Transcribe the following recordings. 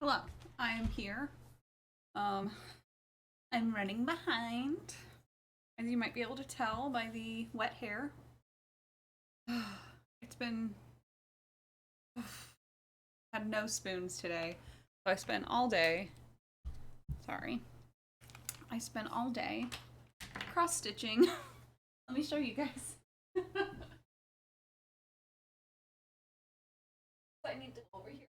Hello, I am here. I'm running behind, as you might be able to tell by the wet hair. It's been had no spoons today, so I spent all day. Sorry, I spent all day cross stitching. Let me show you guys. I need to go over here.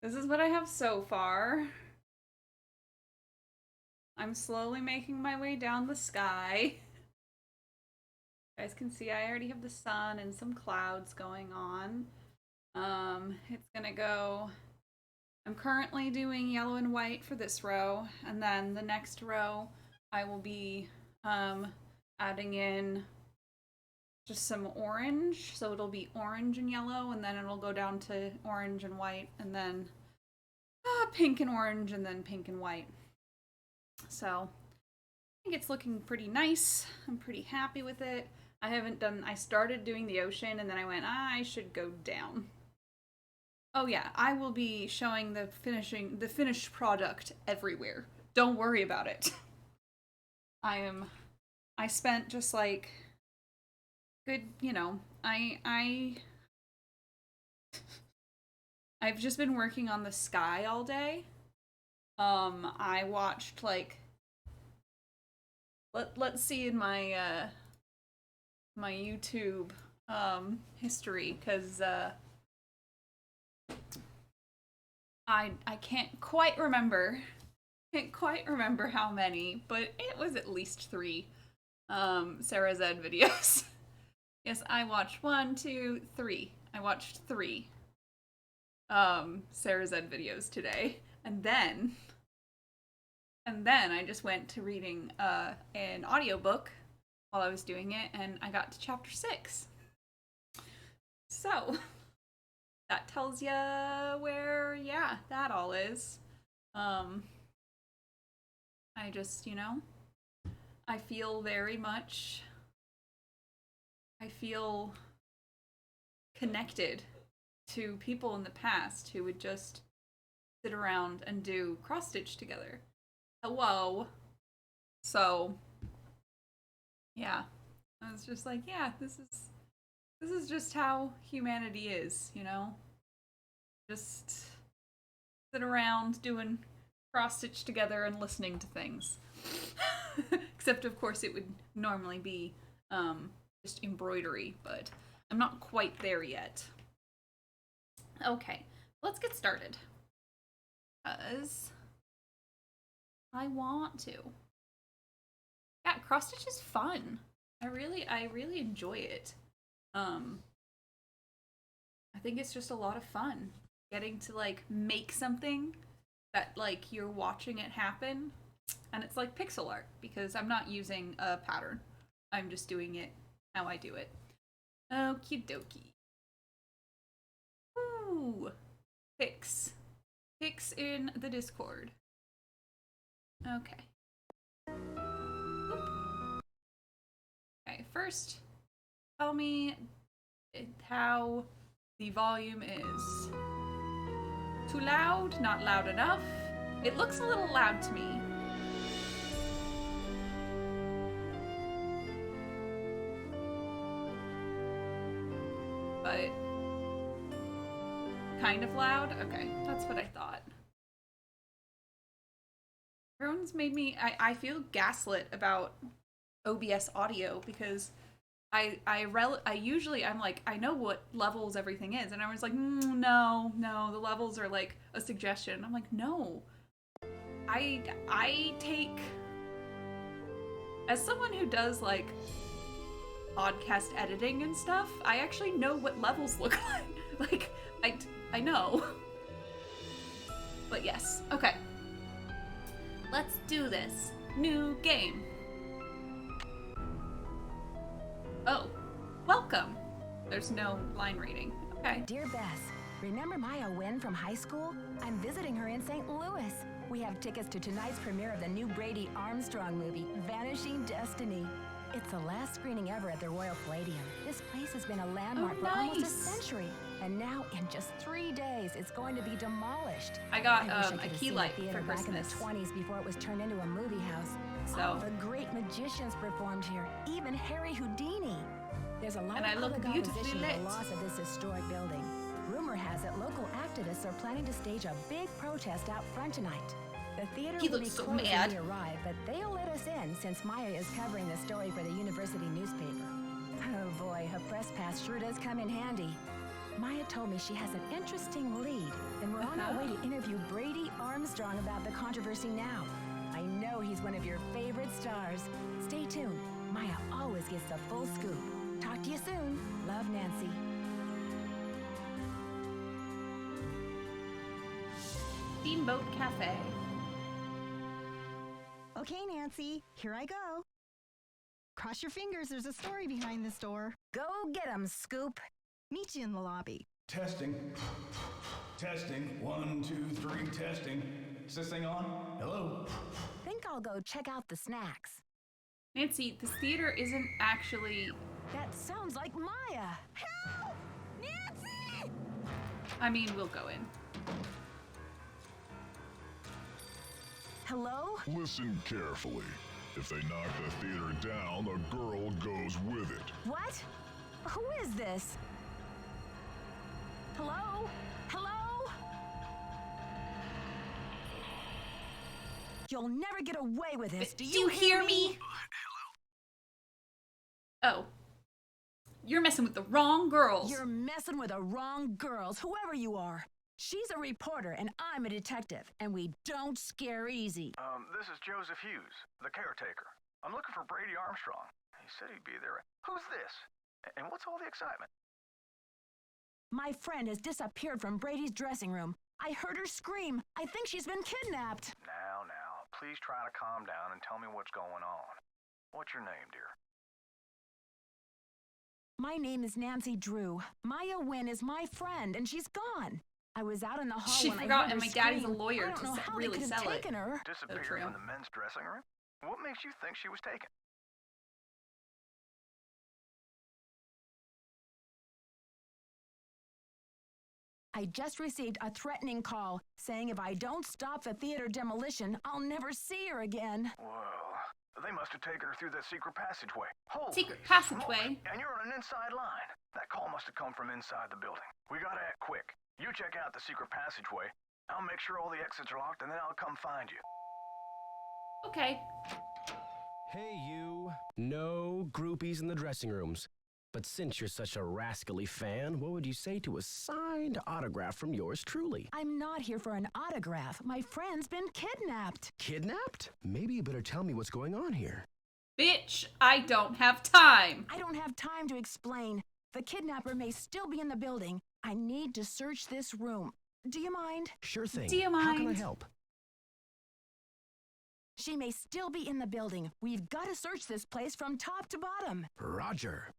This is what I have so far. I'm slowly making my way down the sky. You guys can see I already have the sun and some clouds going on. It's gonna go. I'm currently doing yellow and white for this row, and then the next row I will be adding in just some orange, so it'll be orange and yellow, and then it'll go down to orange and white, and then pink and orange, and then pink and white. So I think it's looking pretty nice. I'm pretty happy with it. I started doing the ocean, and then I went, I should go down. Oh yeah, I will be showing the finished product everywhere. Don't worry about it. I spent just like good, I've just been working on the sky all day. I watched like let's see in my my YouTube history, cuz I can't quite remember. Can't quite remember how many, but it was at least 3 Sarah Zed videos. Yes, I watched 1, 2, 3. I watched 3 Sarah Zed videos today. And then I just went to reading an audiobook while I was doing it, and I got to chapter 6. So that tells you where, yeah, that all is. I just, I feel very much, I feel connected to people in the past who would just sit around and do cross stitch together. Hello. So, yeah, I was just like, yeah, this is just how humanity is, just sit around doing cross stitch together and listening to things. Except of course it would normally be just embroidery, but I'm not quite there yet. Okay, let's get started, because I want to. Yeah, cross stitch is fun. I really enjoy it. I think it's just a lot of fun getting to like make something that like you're watching it happen, and it's like pixel art because I'm not using a pattern. I'm just doing it how I do it. Okie dokie. Ooh, pics in the Discord. Okay. Oop. Okay, first tell me how the volume is. Too loud? Not loud enough? It looks a little loud to me. But kind of loud? Okay, that's what I thought. Everyone's made me, I feel gaslit about OBS audio because I'm like, I know what levels everything is, and I was like, no, the levels are like a suggestion. I'm like, no, I take, as someone who does like podcast editing and stuff, I actually know what levels look like. Like I know. But yes, okay. Let's do this. New game. Oh, welcome. There's no line reading. Okay. Dear Bess, remember Maya Wynn from high school? I'm visiting her in St. Louis. We have tickets to tonight's premiere of the new Brady Armstrong movie, Vanishing Destiny. It's the last screening ever at the Royal Palladium. This place has been a landmark for almost a century. And now, in just 3 days, it's going to be demolished. I got I a key light for back in the Christmas. 20s before it was turned into a movie house. So. All the great magicians performed here, even Harry Houdini. There's a lot And of I look public beautifully opposition to lit. the loss of this historic building. Rumor has it local activists are planning to stage a big protest out front tonight. The theater He will be looks so closed mad. when we arrive, but they'll let us in since Maya is covering the story for the university newspaper. Oh boy, a press pass sure does come in handy. Maya told me she has an interesting lead, and we're on our way to interview Brady Armstrong about the controversy now. I know he's one of your favorite stars. Stay tuned. Maya always gets the full scoop. Talk to you soon. Love, Nancy. Steamboat Cafe. Okay, Nancy, here I go. Cross your fingers, there's a story behind this door. Go get 'em, Scoop. Meet you in the lobby. Testing. Testing. 1, 2, 3, testing. Is this thing on? Hello? Think I'll go check out the snacks. Nancy, this theater isn't actually... That sounds like Maya. Help! Nancy! I mean, we'll go in. Hello? Listen carefully. If they knock the theater down, the girl goes with it. What? Who is this? Hello? Hello? You'll never get away with this. Do you hear me? Oh. You're messing with the wrong girls. You're messing with the wrong girls, whoever you are. She's a reporter and I'm a detective, and we don't scare easy. This is Joseph Hughes, the caretaker. I'm looking for Brady Armstrong. He said he'd be there. Who's this? And what's all the excitement? My friend has disappeared from Brady's dressing room. I heard her scream. I think she's been kidnapped. Now, please try to calm down and tell me what's going on. What's your name, dear? My name is Nancy Drew. Maya Wynn is my friend, and she's gone. I was out in the hall She when forgot, I heard and her my daddy's a scream. lawyer I don't to know how really they could have sell it. taken her. Disappeared true. in the men's dressing room? What makes you think she was taken? I just received a threatening call saying if I don't stop the theater demolition, I'll never see her again. Well, they must have taken her through that secret passageway. Holy Secret passageway? smoke. And you're on an inside line. That call must have come from inside the building. We gotta act quick. You check out the secret passageway. I'll make sure all the exits are locked, and then I'll come find you. Okay. Hey, you. No groupies in the dressing rooms. But since you're such a rascally fan, what would you say to a signed autograph from yours truly? I'm not here for an autograph. My friend's been kidnapped. Kidnapped? Maybe you better tell me what's going on here. Bitch, I don't have time. I don't have time to explain. The kidnapper may still be in the building. I need to search this room. Do you mind? Sure thing. Do you How can I mind? help? She may still be in the building. We've got to search this place from top to bottom. Roger.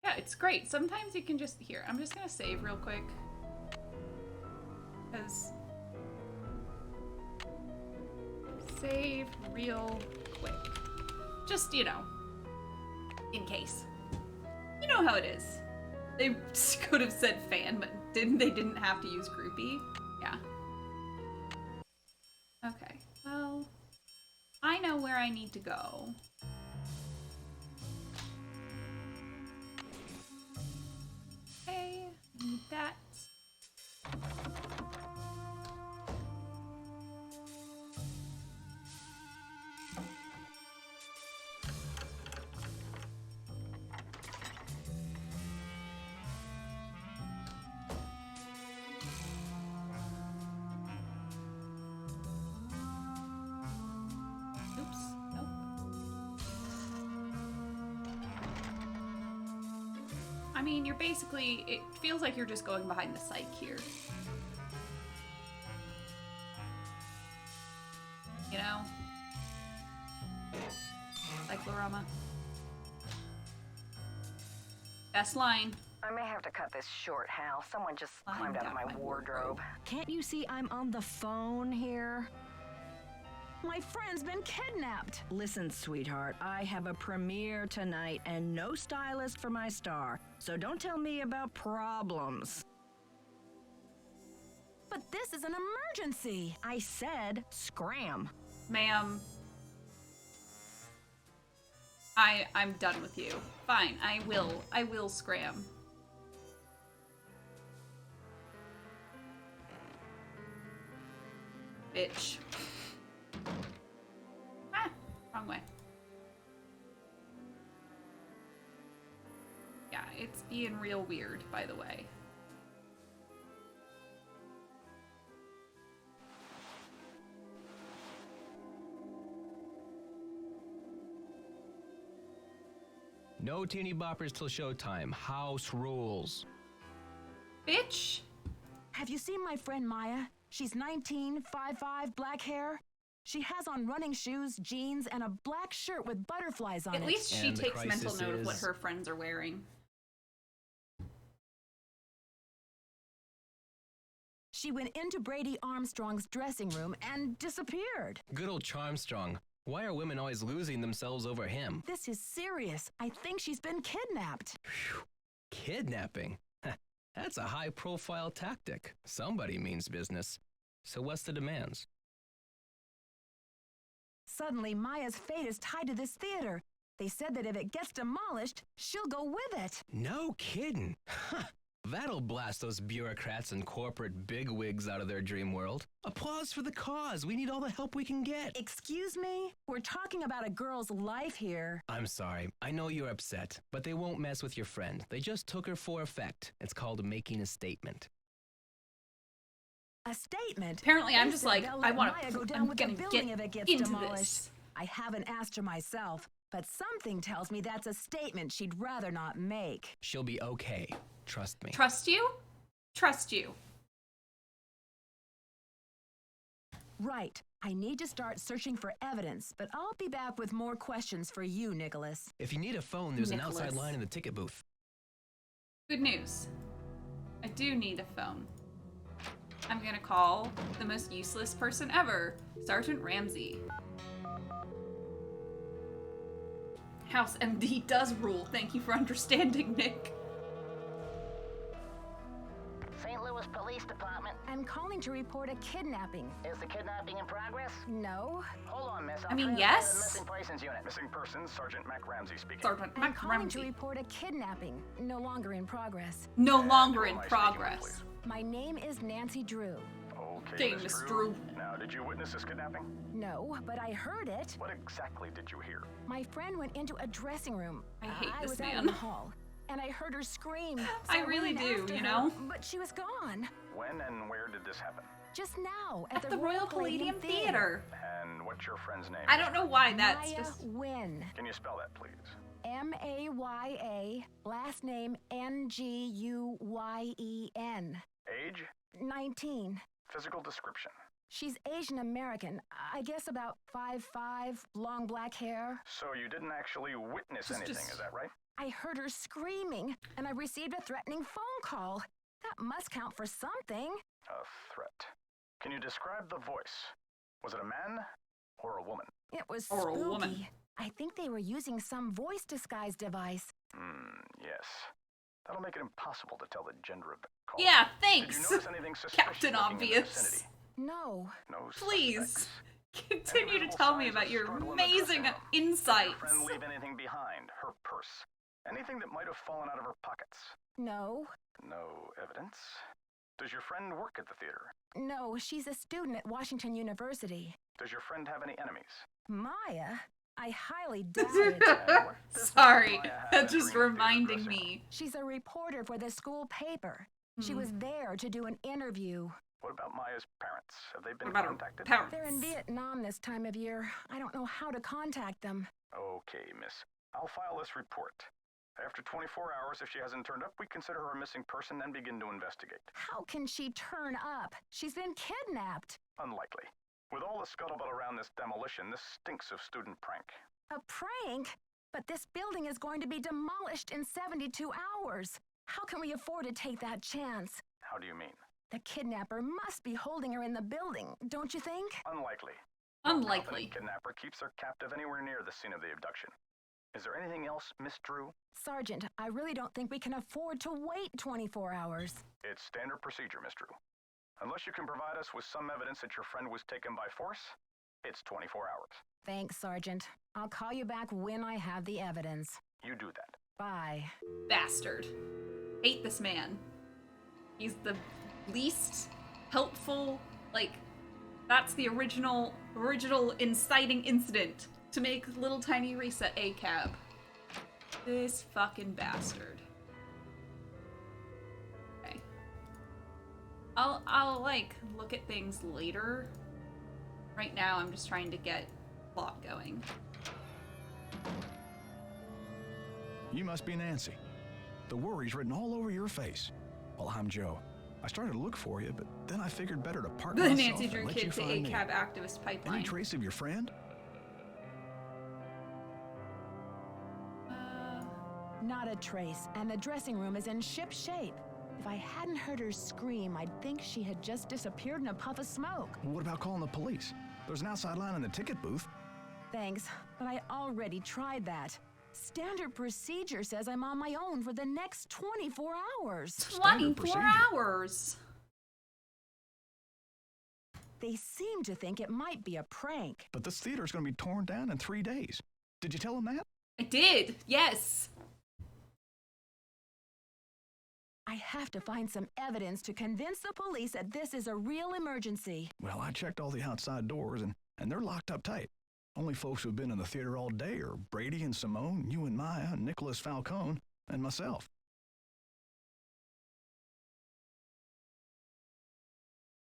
Yeah, it's great. Sometimes you can just... Here, I'm just gonna save real quick. Because... Save real quick. Just, you know, in case. You know how it is. They could have said fan, but they didn't have to use groupie. Yeah. Okay, well, I know where I need to go. Okay, need that. Oops, nope. I mean, you're basically, it feels like you're just going behind the psych here. You know? Cyclorama. Best line. I may have to cut this short, Hal. Someone just Climbed climbed out of out my my wardrobe. Can't you see I'm on the phone here? My friend's been kidnapped. Listen, sweetheart, I have a premiere tonight and no stylist for my star, so don't tell me about problems. But this is an emergency. I said scram. Ma'am. I'm done with you. Fine, I will scram. Bitch. Ah, wrong way. Yeah, it's being real weird, by the way. No teeny boppers till showtime. House rules. Bitch! Have you seen my friend Maya? She's 19, 5'5", black hair. She has on running shoes, jeans, and a black shirt with butterflies on it. At least she And the takes mental crisis note of what is- her friends are wearing. She went into Brady Armstrong's dressing room and disappeared. Good old Charmstrong. Why are women always losing themselves over him? This is serious. I think she's been kidnapped. Kidnapping? That's a high-profile tactic. Somebody means business. So what's the demands? Suddenly, Maya's fate is tied to this theater. They said that if it gets demolished, she'll go with it. No kidding. That'll blast those bureaucrats and corporate bigwigs out of their dream world. Applause for the cause. We need all the help we can get. Excuse me? We're talking about a girl's life here. I'm sorry. I know you're upset, but they won't mess with your friend. They just took her for effect. It's called making a statement. A statement? Apparently, I'm They just said like, they'll I let want Maya to. go down I'm with the gonna building get if it gets into demolished. this. I haven't asked her myself, but something tells me that's a statement she'd rather not make. She'll be okay. Trust me. Trust you? Trust you. Right. I need to start searching for evidence, but I'll be back with more questions for you, Nicholas. If you need a phone, there's an outside Nicholas. line in the ticket booth. Good news. I do need a phone. I'm gonna call the most useless person ever, Sergeant Ramsey. House MD does rule. Thank you for understanding, Nick. St. Louis Police Department. I'm calling to report a kidnapping. Is the kidnapping in progress? No. Hold on, miss. I mean, transfer yes. to the Missing Persons Unit. Missing persons, Sergeant Mac Ramsey speaking. Sergeant I'm Mac calling to Ramsey. report a kidnapping. No longer in progress. No longer Who in am I speaking with, progress. please? My name is Nancy Drew. Okay, Dang, Miss Miss Drew. Drew. Now, did you witness this kidnapping? No, but I heard it. What exactly did you hear? My friend went into a dressing room. I hate I this was out in man. the hall, and I heard her scream. So I really ran do, after you her, know? But she was gone. When and where did this happen? Just now, At the Royal Palladium Theater. And what's your friend's name? I don't know why that's Maya just. Wynn. Can you spell that, please? M-A-Y-A, last name N-G-U-Y-E-N. Age? 19. Physical description. She's Asian American. I guess about 5'5", long black hair. So you didn't actually witness anything, is that right? I heard her screaming, and I received a threatening phone call. That must count for something. A threat. Can you describe the voice? Was it a man or a woman? It was Or a spooky. woman. I think they were using some voice disguise device. Yes. That'll make it impossible to tell the gender of the call. Yeah, Did you thanks. notice anything suspicious Captain lurking in the Obvious. vicinity? No. No Please. suspects. Continue to tell me about your amazing Did insights. your friend leave anything behind? Her purse? Anything that might have fallen out of her pockets? No. No evidence. Does your friend work at the theater? No, she's a student at Washington University. Does your friend have any enemies? Maya? I highly doubt it. And what business Sorry, does Maya have that's just entering the theater reminding dressing room? me. She's a reporter for the school paper. She Hmm. was there to do an interview. What about Maya's parents? Have they been What about her contacted? parents? They're in Vietnam this time of year. I don't know how to contact them. Okay, miss. I'll file this report. After 24 hours, if she hasn't turned up, we consider her a missing person and begin to investigate. How can she turn up? She's been kidnapped. Unlikely. With all the scuttlebutt around this demolition, this stinks of student prank. A prank? But this building is going to be demolished in 72 hours. How can we afford to take that chance? How do you mean? The kidnapper must be holding her in the building, don't you think? Unlikely. Unlikely. The kidnapper keeps her captive anywhere near the scene of the abduction. Is there anything else, Miss Drew? Sergeant, I really don't think we can afford to wait 24 hours. It's standard procedure, Miss Drew. Unless you can provide us with some evidence that your friend was taken by force, it's 24 hours. Thanks, Sergeant. I'll call you back when I have the evidence. You do that. Bye. Bastard. Hate this man. He's the least helpful, like, that's the original inciting incident to make little tiny Rissa a cab. This fucking bastard. Okay. I'll like look at things later. Right now I'm just trying to get plot going. You must be Nancy. The worry's written all over your face. Well, I'm Joe. I started to look for you, but then I figured better to park myself Nancy and Drew let you kid to find me. ACAB activist pipeline. Any trace of your friend? Not a trace, and the dressing room is in ship shape. If I hadn't heard her scream, I'd think she had just disappeared in a puff of smoke. What about calling the police? There's an outside line in the ticket booth. Thanks, but I already tried that. Standard procedure says I'm on my own for the next 24 hours. 24 hours! They seem to think it might be a prank. But this theater's going to be torn down in 3 days. Did you tell them that? I did, yes! I have to find some evidence to convince the police that this is a real emergency. Well, I checked all the outside doors, and they're locked up tight. Only folks who've been in the theater all day are Brady and Simone, you and Maya, Nicholas Falcone, and myself.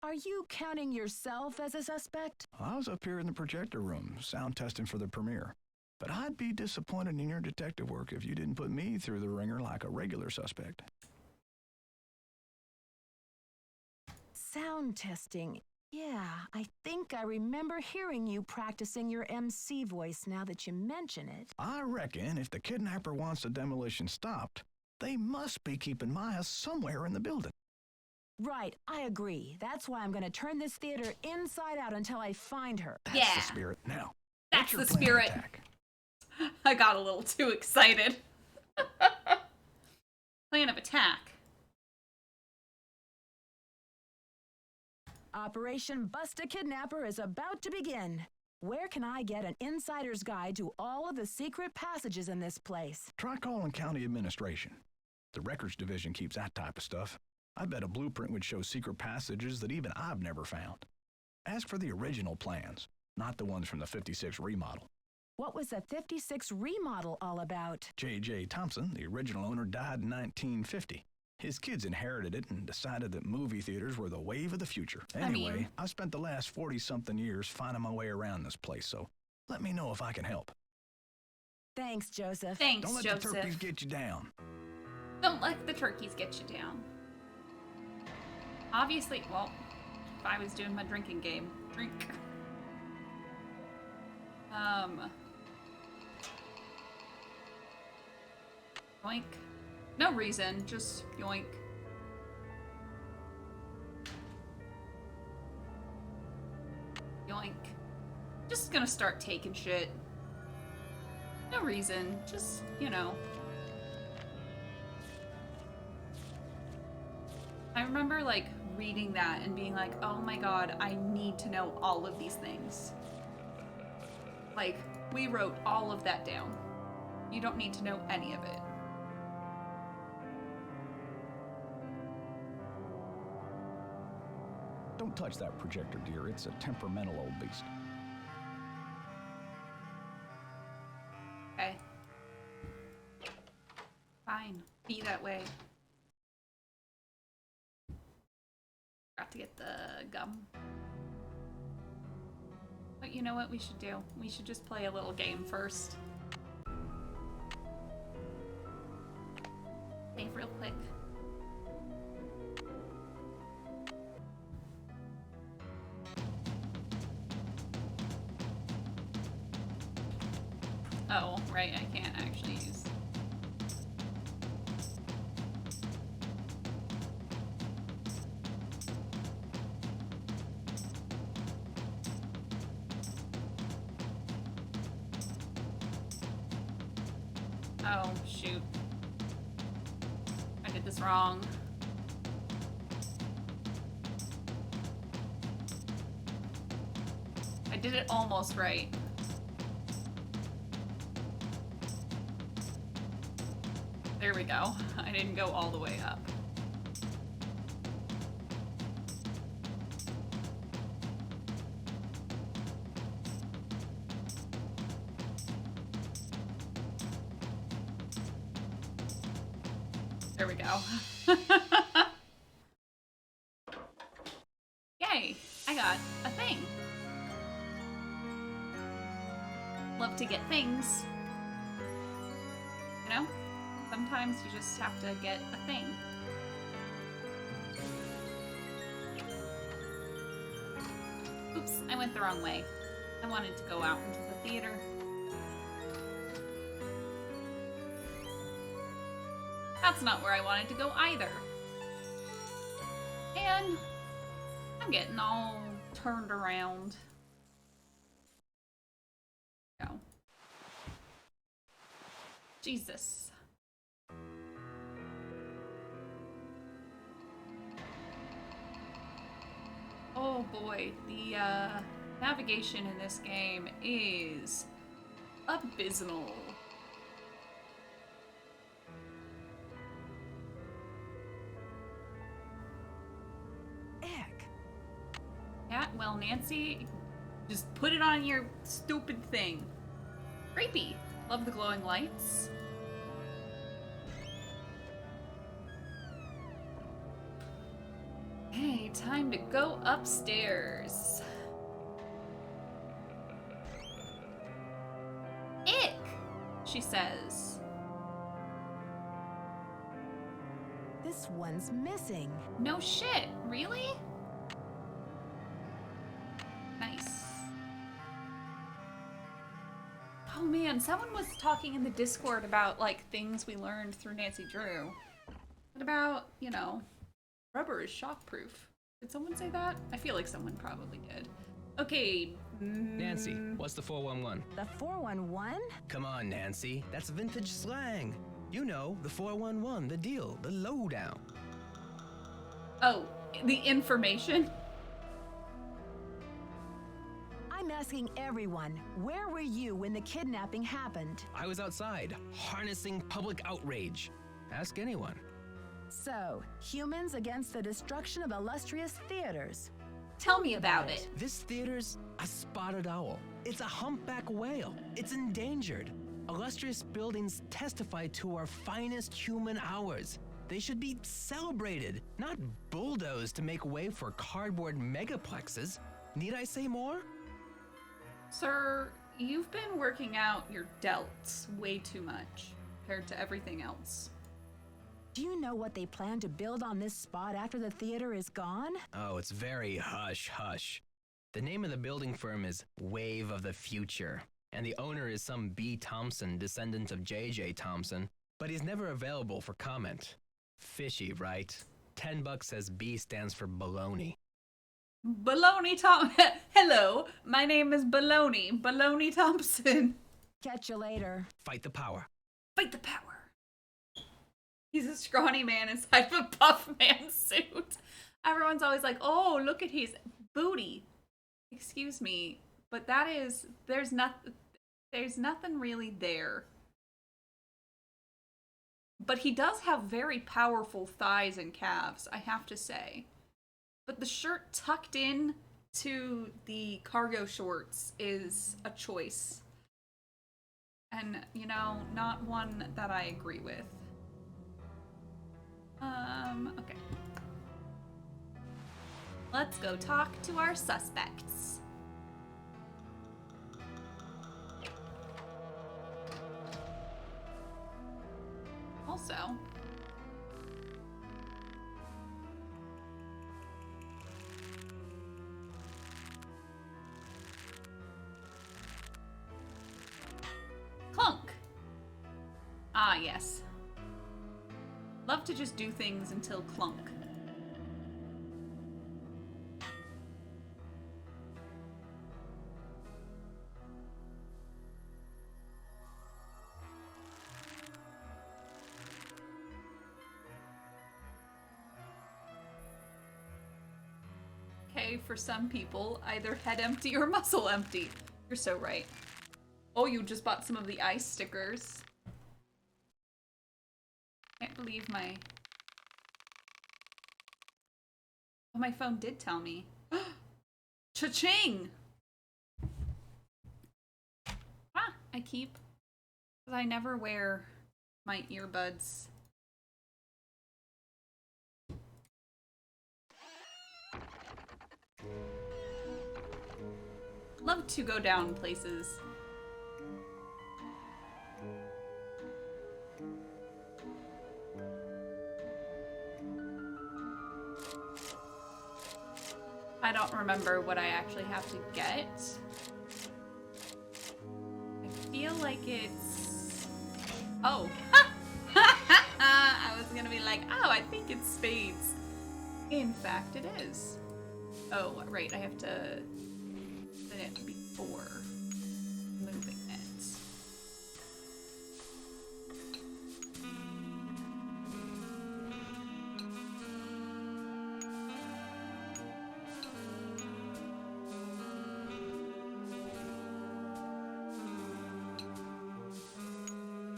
Are you counting yourself as a suspect? I was up here in the projector room, sound testing for the premiere. But I'd be disappointed in your detective work if you didn't put me through the ringer like a regular suspect. Sound testing. Yeah, I think I remember hearing you practicing your MC voice now that you mention it. I reckon if the kidnapper wants the demolition stopped, they must be keeping Maya somewhere in the building. Right, I agree. That's why I'm going to turn this theater inside out until I find her. That's the spirit. Now, That's what's the your plan of spirit. attack? I got a little too excited. Plan of attack. Operation Bust a Kidnapper is about to begin. Where can I get an insider's guide to all of the secret passages in this place? Try calling county administration. The records division keeps that type of stuff. I bet a blueprint would show secret passages that even I've never found. Ask for the original plans, not the ones from the 56 remodel. What was the 56 remodel all about? J.J. Thompson, the original owner, died in 1950. His kids inherited it and decided that movie theaters were the wave of the future. Anyway, I spent the last 40-something years finding my way around this place, so let me know if I can help. Thanks, Joseph. Thanks, Don't let Joseph. the turkeys get you down. Don't let the turkeys get you down. Obviously, well, if I was doing my drinking game, drink. Yoink. No reason, just yoink. Yoink. Just gonna start taking shit. No reason, just, you know. I remember, like, reading that and being like, oh my god, I need to know all of these things. Like, we wrote all of that down. You don't need to know any of it. Don't touch that projector, dear. It's a temperamental old beast. Okay. Fine. Be that way. Forgot to get the gum. But you know what we should do? We should just play a little game first. Save real quick. Oh, right, I can't actually use. Oh, shoot. I did this wrong. I did it almost right. There we go. I didn't go all the way up. There we go. Yay! I got a thing. Love to get things. You know? Sometimes you just have to get a thing. Oops, I went the wrong way. I wanted to go out into the theater. That's not where I wanted to go either. And I'm getting all turned around. Go. Jesus. Oh boy, the navigation in this game is abysmal. Yeah, well, Nancy, just put it on your stupid thing. Creepy. Love the glowing lights. Hey, time to go upstairs. Ick, she says. This one's missing. No shit, really? Nice. Oh man, someone was talking in the Discord about like things we learned through Nancy Drew. What about, you know, rubber is shockproof? Did someone say that? I feel like someone probably did. Okay. Nancy, what's the 411? The 411? Come on, Nancy. That's vintage slang. You know, the 411, the deal, the lowdown. Oh, the information? I'm asking everyone, where were you when the kidnapping happened? I was outside, harnessing public outrage. Ask anyone. So, humans against the destruction of illustrious theaters. Tell me about it. This theater's a spotted owl. It's a humpback whale. It's endangered. Illustrious buildings testify to our finest human hours. They should be celebrated, not bulldozed to make way for cardboard megaplexes. Need I say more? Sir, you've been working out your delts way too much compared to everything else. Do you know what they plan to build on this spot after the theater is gone? Oh, it's very hush-hush. The name of the building firm is Wave of the Future, and the owner is some B. Thompson, descendant of J.J. Thompson, but he's never available for comment. Fishy, right? $10 says B stands for baloney. Baloney Hello, my name is Baloney Thompson. Catch you later. Fight the power. Fight the power. He's a scrawny man inside of a buff man suit. Everyone's always like, oh, look at his booty. Excuse me, but that is, there's nothing really there. But he does have very powerful thighs and calves, I have to say. But the shirt tucked in to the cargo shorts is a choice. And, you know, not one that I agree with. Okay. Let's go talk to our suspects. Also, Clunk. Ah, yes. Love to just do things until clunk. Hey, for some people, either head empty or muscle empty. You're so right. Oh, you just bought some of the ice stickers. Can't believe my... Oh, my phone did tell me. Cha-ching! Ah, I keep... Because I never wear my earbuds. Love to go down places. I don't remember what I actually have to get. I feel like it's... Oh. I was gonna be like, oh, I think it's spades. In fact, it is. Oh, right, I have to set it before moving it.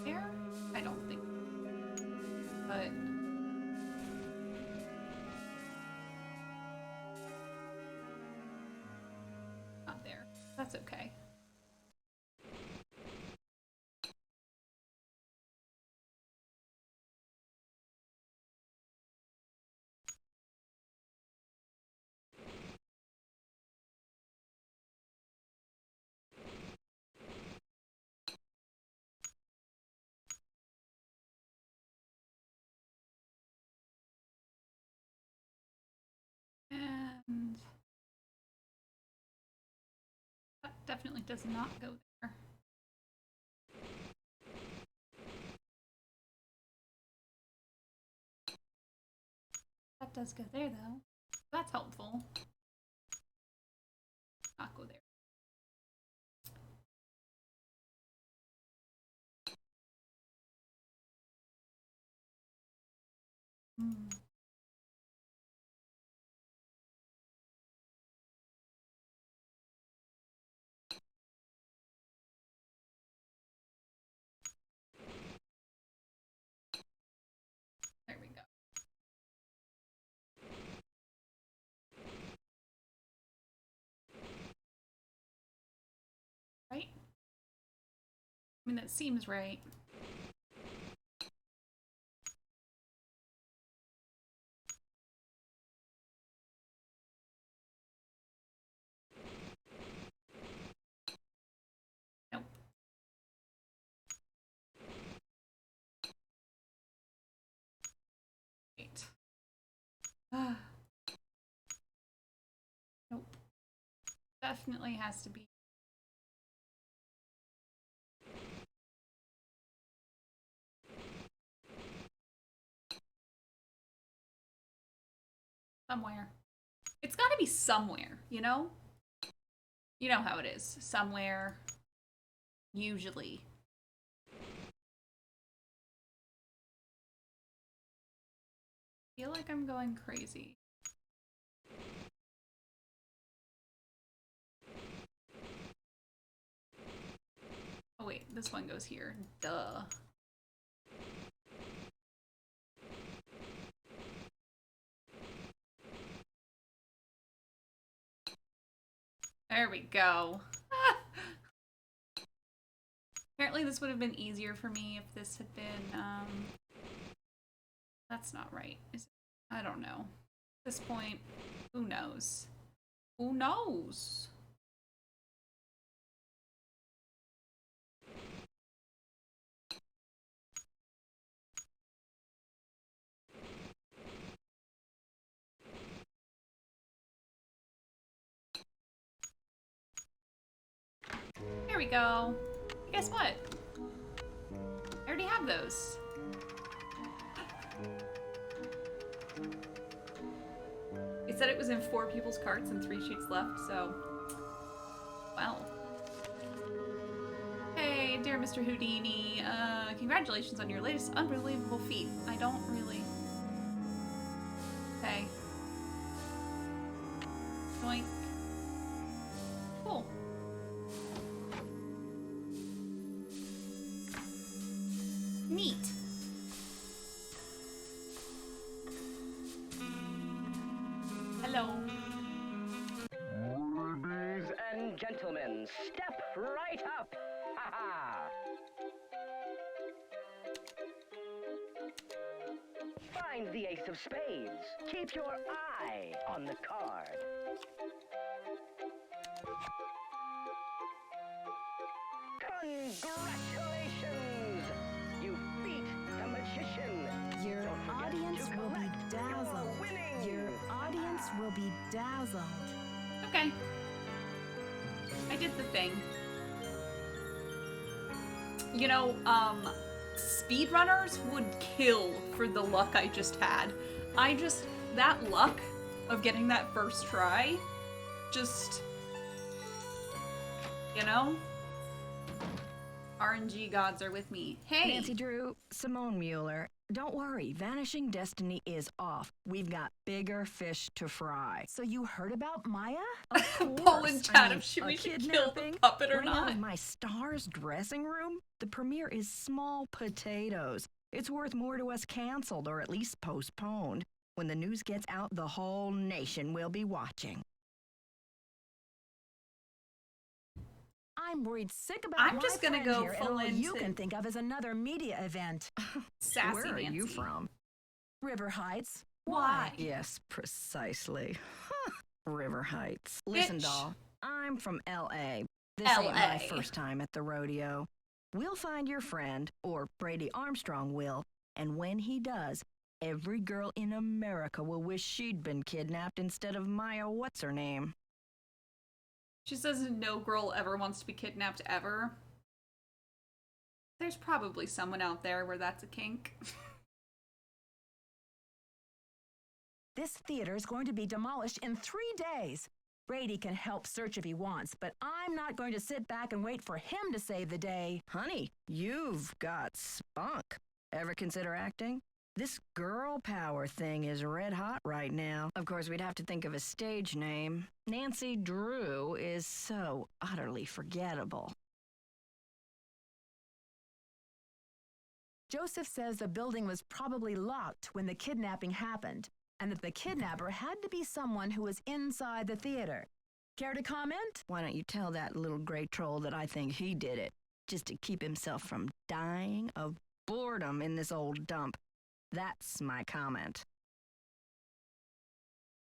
There? I don't think. But not there. That's okay. And that definitely does not go there. That does go there though. That's helpful. Not go there. Hmm. There we go. Right? I mean, that seems right. Nope. Wait. Nope. Definitely has to be. Somewhere. It's gotta be somewhere, you know? You know how it is. Somewhere. Usually. I feel like I'm going crazy. Oh wait, this one goes here. Duh. There we go. Apparently this would have been easier for me if this had been, that's not right. I don't know. At this point, who knows? Who knows? There we go. Guess what? I already have those. It said it was in 4 people's carts and 3 sheets left, so... Well. Hey, dear Mr. Houdini, congratulations on your latest unbelievable feat. I don't really... Okay. gentlemen, step right up. Ha ha. Find the ace of spades. Keep your eye on the card. Congratulations! You beat the magician. Your Don't forget audience to will be collect your dazzled. winnings. Your audience will be dazzled. Okay. I did the thing. You know, speedrunners would kill for the luck I just had. That luck of getting that first try, just, you know? RNG gods are with me. Hey! Nancy Drew, Simone Mueller. Don't worry, Vanishing Destiny is off. We've got bigger fish to fry. So you heard about Maya? Of course. Paul and Chad, I mean, should a we kill the kidnapping puppet or right out not? of my star's dressing room? The premiere is small potatoes. It's worth more to us canceled or at least postponed. When the news gets out, the whole nation will be watching. I'm worried sick about I'm my just gonna friend go here, and full all you into can think of is another media event. Sassy Where are you Nancy. from? River Heights. Why? Yes, precisely. River Heights. Listen, Bitch. doll, I'm from L.A. This ain't my LA. first time at the rodeo. We'll find your friend, or Brady Armstrong will, and when he does, every girl in America will wish she'd been kidnapped instead of Maya what's-her-name. She says no girl ever wants to be kidnapped ever. There's probably someone out there where that's a kink. This theater is going to be demolished in 3 days. Brady can help search if he wants, but I'm not going to sit back and wait for him to save the day. Honey, you've got spunk. Ever consider acting? This girl power thing is red hot right now. Of course, we'd have to think of a stage name. Nancy Drew is so utterly forgettable. Joseph says the building was probably locked when the kidnapping happened, and that the kidnapper had to be someone who was inside the theater. Care to comment? Why don't you tell that little gray troll that I think he did it, just to keep himself from dying of boredom in this old dump. That's my comment.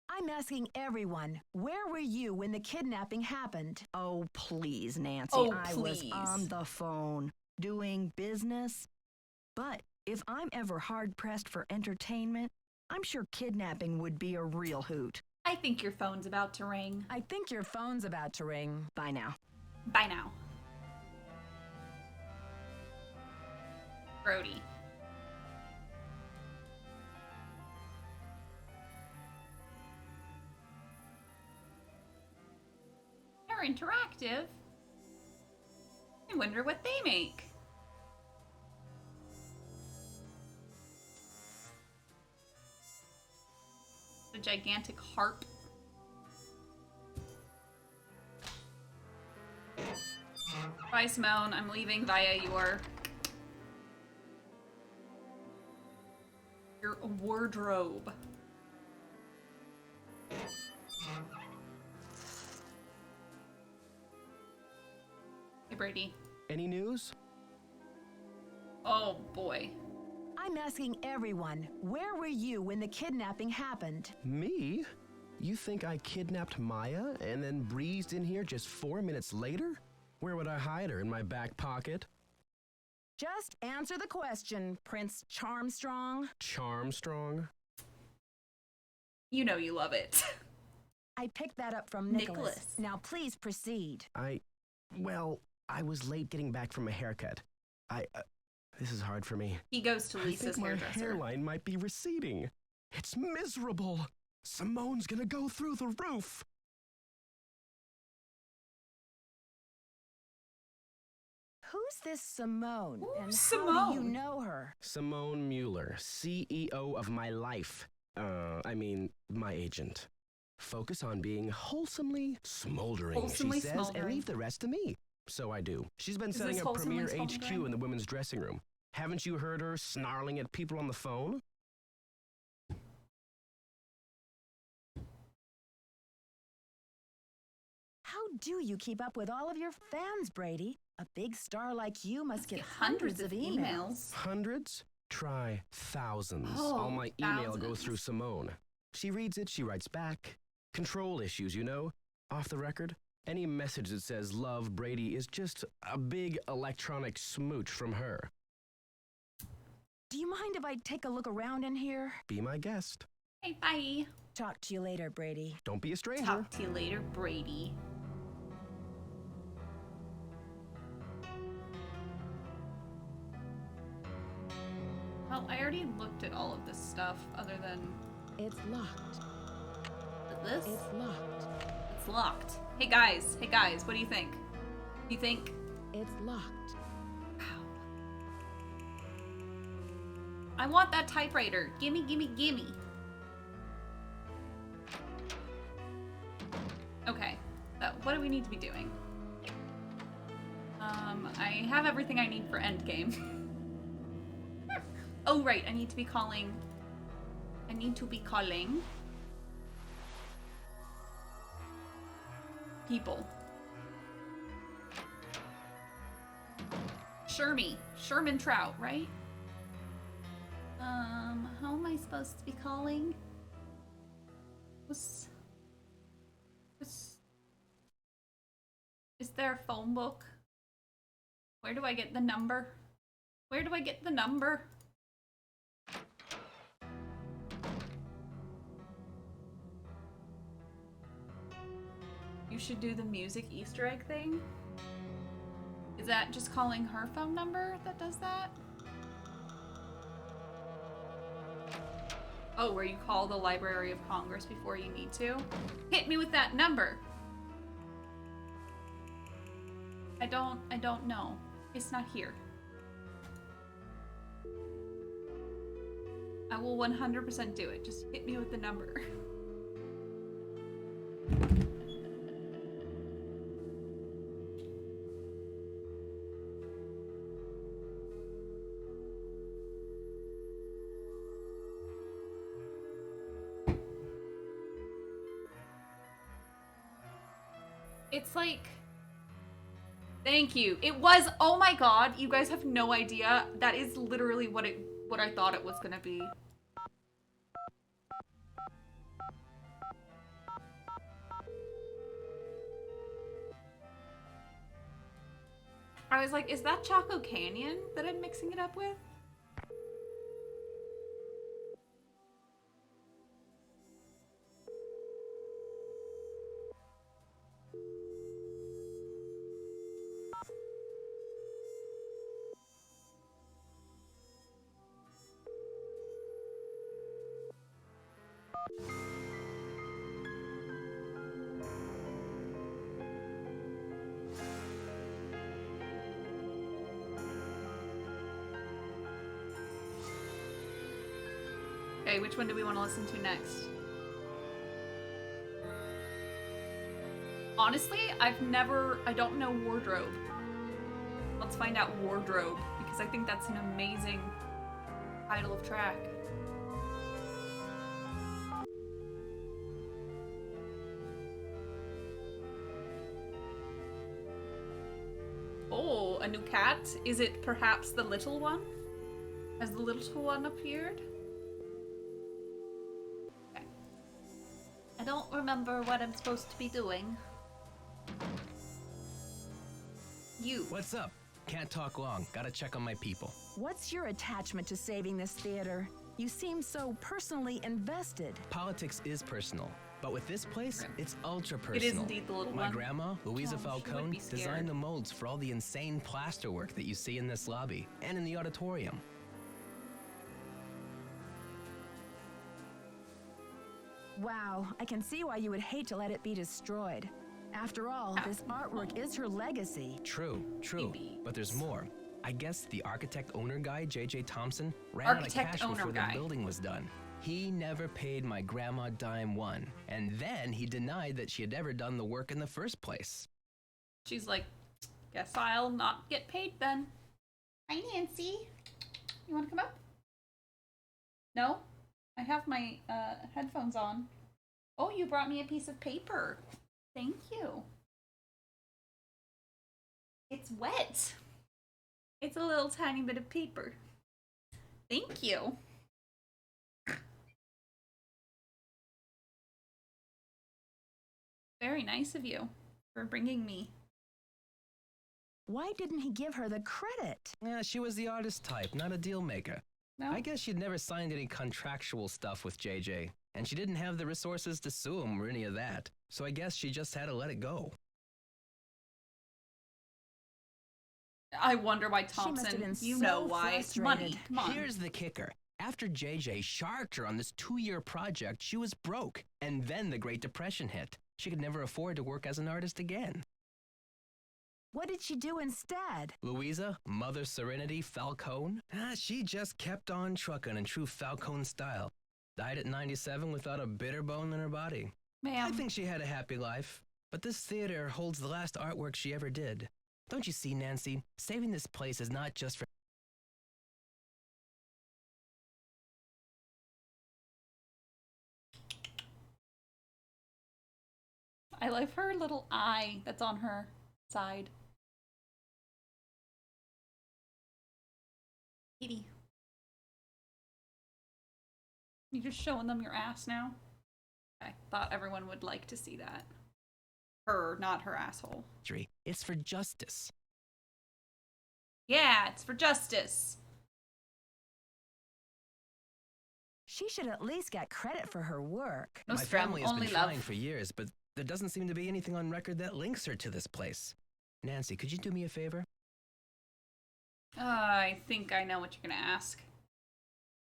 I'm asking everyone, where were you when the kidnapping happened? Oh, please, Nancy. Oh, I was please. on the phone, doing business. But if I'm ever hard-pressed for entertainment, I'm sure kidnapping would be a real hoot. I think your phone's about to ring. I think your phone's about to ring. Bye now. Bye now. Brody. They're interactive. I wonder what they make. A gigantic harp. Bye, Simone. I'm leaving via your wardrobe. Hey, Brady. Any news? Oh, boy. I'm asking everyone, where were you when the kidnapping happened? Me? You think I kidnapped Maya and then breezed in here just 4 minutes later? Where would I hide her? In my back pocket? Just answer the question, Prince Charmstrong. Charmstrong? You know you love it. I picked that up from Nicholas. Nicholas. Now please proceed. Well, I was late getting back from a haircut. This is hard for me. He goes to I Lisa's think my hairdresser. hairline might be receding. It's miserable. Simone's gonna go through the roof. Who's this Simone? Ooh, and how do you Simone. know her? Simone Mueller, CEO of my life. My agent. Focus on being wholesomely smoldering, Wholesomely she says, smoldering. and leave the rest to me. So I do. She's been Is setting this up wholesomely Premier HQ smoldering? in the women's dressing room. Haven't you heard her snarling at people on the phone? How do you keep up with all of your fans, Brady? A big star like you must get hundreds hundreds of of emails. Hundreds? Try thousands. Oh, All my email goes thousands. through Simone. She reads it, she writes back. Control issues, you know? Off the record, any message that says love Brady is just a big electronic smooch from her. Do you mind if I take a look around in here? Be my guest. Hey, bye. Talk to you later, Brady. Don't be a stranger. Talk to you later, Brady. Well, I already looked at all of this stuff other than It's locked. this. It's locked. It's locked. Hey guys, what do you think? Do you think? It's locked. Wow. I want that typewriter. Gimme, gimme, gimme. Okay, so what do we need to be doing? I have everything I need for endgame. Oh right, I need to be calling people. Sherman Trout, right? How am I supposed to be calling? Is there a phone book? Where do I get the number? Where do I get the number? You should do the music Easter egg thing. Is that just calling her phone number that does that? Oh, where you call the Library of Congress before you need to? Hit me with that number. I don't know. It's not here. I will 100% do it. Just hit me with the number. It's like... Thank you. It was... Oh my god, you guys have no idea. That is literally what I thought it was gonna be. I was like, is that Choco Canyon that I'm mixing it up with? Okay, which one do we want to listen to next? Honestly, I don't know Wardrobe. Let's find out Wardrobe, because I think that's an amazing title of track. Oh, a new cat? Is it perhaps the little one? Has the little one appeared? I don't remember what I'm supposed to be doing. You. What's up? Can't talk long. Gotta check on my people. What's your attachment to saving this theater? You seem so personally invested. Politics is personal, but with this place, it's ultra personal. It is indeed the little My one. grandma, Louisa Oh, she would Falcone, be scared. designed the molds for all the insane plaster work that you see in this lobby and in the auditorium. Wow, I can see why you would hate to let it be destroyed. After all, this artwork is her legacy. True. Maybe. But there's more. I guess the architect-owner guy, J.J. Thompson, ran out of cash Architect-owner before guy. the building was done. He never paid my grandma dime one, and then he denied that she had ever done the work in the first place. She's like, guess I'll not get paid then. Hi, Nancy. You want to come up? No? I have my headphones on. Oh, you brought me a piece of paper. Thank you. It's wet. It's a little tiny bit of paper. Thank you. Very nice of you for bringing me. Why didn't he give her the credit? Yeah, she was the artist type, not a deal maker. No? I guess she'd never signed any contractual stuff with JJ, and she didn't have the resources to sue him or any of that, so I guess she just had to let it go. I wonder why She must have Thompson, been you so know why. frustrated. Money, come on. Here's the kicker. After JJ sharked her on this 2-year project, she was broke, and then the Great Depression hit. She could never afford to work as an artist again. What did she do instead? Louisa, Mother Serenity Falcone? She just kept on trucking in true Falcone style. Died at 97 without a bitter bone in her body. I Ma'am. think she had a happy life, but this theater holds the last artwork she ever did. Don't you see, Nancy? Saving this place is not just for... I love her little eye that's on her side. Katie. You just showing them your ass now? I thought everyone would like to see that. Her, not her asshole. It's for justice. Yeah, it's for justice. She should at least get credit for her work. No My scrum, family has only been love. trying for years, but there doesn't seem to be anything on record that links her to this place. Nancy, could you do me a favor? I think I know what you're gonna ask.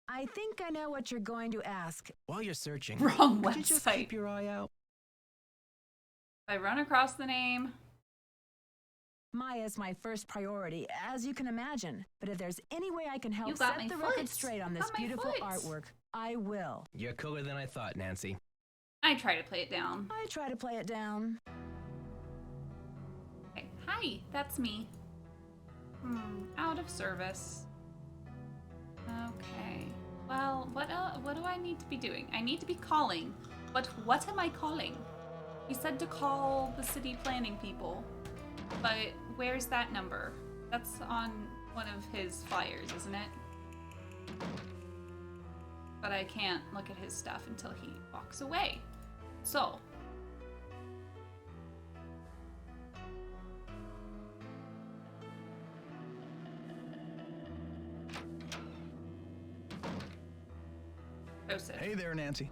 I think I know what you're going to ask. While you're searching, Wrong could you just website. keep your eye out? If I run across the name, Maya's my first priority, as you can imagine. But if there's any way I can help You got set my the record foot. straight on You this got my beautiful foot. artwork, I will. You're cooler than I thought, Nancy. I try to play it down. I try to play it down. Okay. Hi, that's me. Out of service. Okay. Well, what do I need to be doing? I need to be calling. But what am I calling? He said to call the city planning people. But where's that number? That's on one of his flyers, isn't it? But I can't look at his stuff until he walks away. So, Joseph. Hey there, Nancy.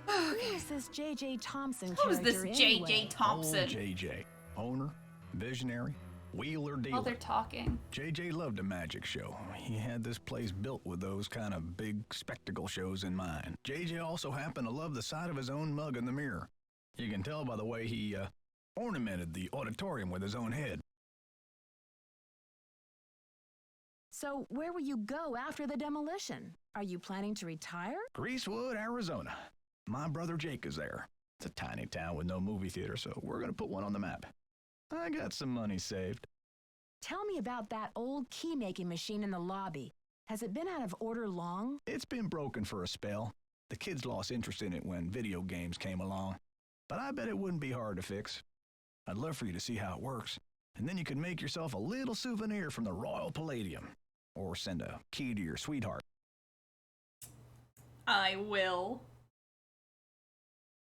Who is this J.J. Thompson Who is this character J.J. anyway? Thompson? Old JJ. Owner, visionary, wheeler dealer. While they're talking. JJ loved a magic show. He had this place built with those kind of big spectacle shows in mind. JJ also happened to love the sight of his own mug in the mirror. You can tell by the way he ornamented the auditorium with his own head. So where will you go after the demolition? Are you planning to retire? Greasewood, Arizona. My brother Jake is there. It's a tiny town with no movie theater, so we're going to put one on the map. I got some money saved. Tell me about that old key-making machine in the lobby. Has it been out of order long? It's been broken for a spell. The kids lost interest in it when video games came along. But I bet it wouldn't be hard to fix. I'd love for you to see how it works. And then you could make yourself a little souvenir from the Royal Palladium. Or send a key to your sweetheart. I will.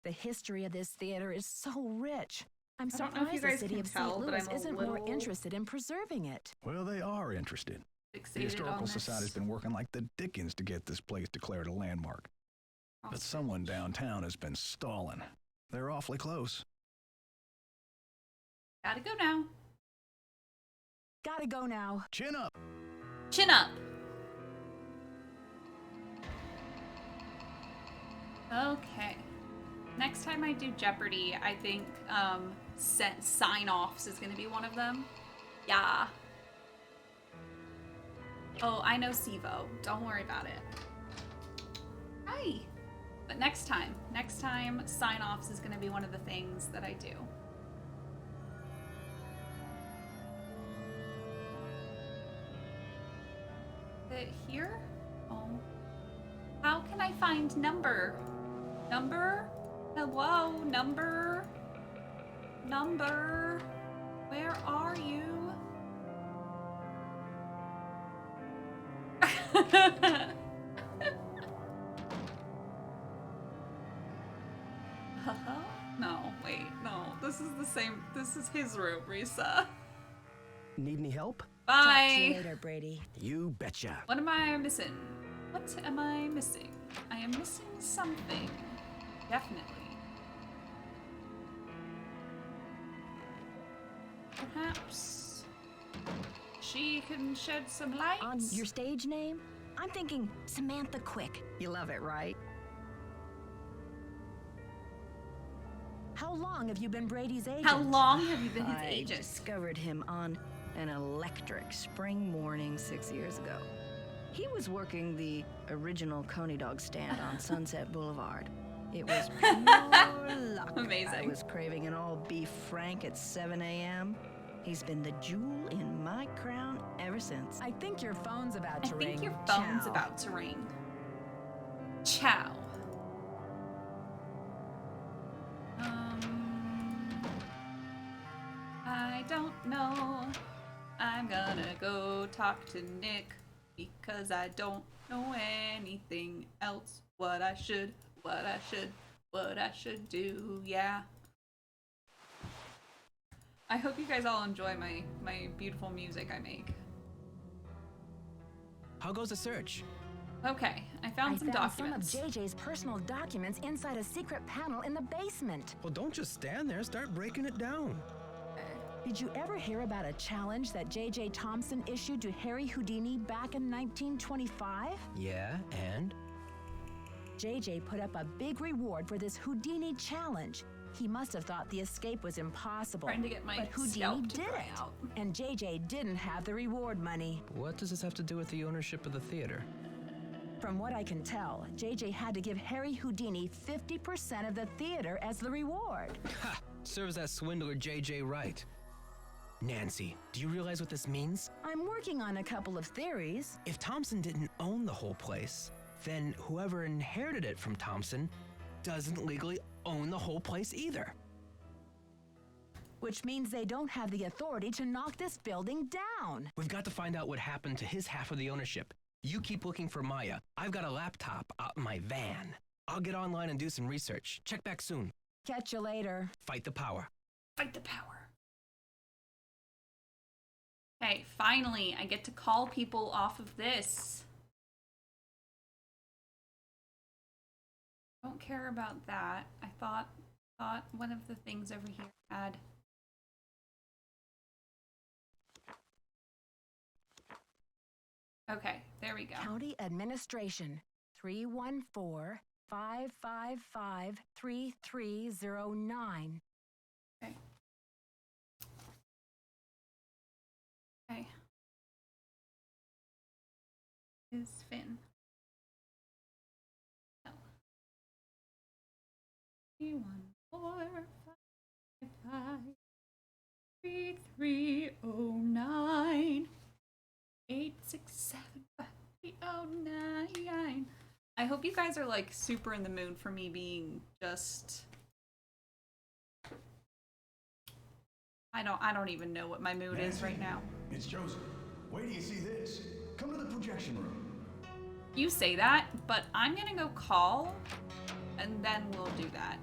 The history of this theater is so rich. I'm I don't know if you surprised the guys city can of tell, St. but Louis I'm a isn't more little interested in preserving it. Well, they are interested. The Fixated Historical on this. Society's been working like the dickens to get this place declared a landmark. But someone downtown has been stalling. They're awfully close. Gotta go now. Gotta go now. Chin up! Chin up. Okay. Next time I do Jeopardy, I think sign-offs is gonna be one of them. Yeah. Oh, I know Sivo. Don't worry about it. Hi. But next time, sign-offs is gonna be one of the things that I do. Is it here? Oh. How can I find number? Number? Hello, number? Number? Where are you? No, wait, no. This is the same. This is his room, Rissa. Need any help? Talk to you Bye. later, Brady. You betcha. What am I missing? What am I missing? I am missing something. Definitely. Perhaps she can shed some light On your stage name? I'm thinking Samantha Quick. You love it, right? How long have you been Brady's agent? How long have you been his I agent? discovered him on an electric spring morning 6 years ago. He was working the original Coney Dog stand on Sunset Boulevard. It was pure luck. Amazing. I was craving an all-beef Frank at 7 a.m. He's been the jewel in my crown ever since. I think your phone's about I to ring. think your phone's Ciao. about to ring. Ciao. I don't know. I'm gonna go talk to Nick because I don't know anything else. What I should do, yeah. I hope you guys all enjoy my beautiful music I make. How goes the search? Okay, I found some documents. Some of JJ's personal documents inside a secret panel in the basement. Well, don't just stand there. Start breaking it down. Did you ever hear about a challenge that JJ Thompson issued to Harry Houdini back in 1925? Yeah, and? JJ put up a big reward for this Houdini challenge. He must have thought the escape was impossible. Trying to get my but Houdini scalp to did dry it. out. And JJ didn't have the reward money. What does this have to do with the ownership of the theater? From what I can tell, JJ had to give Harry Houdini 50% of the theater as the reward. Ha! Serves that swindler JJ right. Nancy, do you realize what this means? I'm working on a couple of theories. If Thompson didn't own the whole place, then whoever inherited it from Thompson doesn't legally own the whole place either. Which means they don't have the authority to knock this building down. We've got to find out what happened to his half of the ownership. You keep looking for Maya. I've got a laptop out in my van. I'll get online and do some research. Check back soon. Catch you later. Fight the power. Fight the power. Okay, finally, I get to call people off of this. Don't care about that. I thought one of the things over here had. Okay, there we go. County Administration, 314-555-3309. Okay. Okay. Is Finn. No. 314-555-3309. 867-5309. I hope you guys are like super in the mood for me being just. I don't even know what my mood is right now. It's Joseph. Wait till you see this. Come to the projection room. You say that, but I'm gonna go call, and then we'll do that.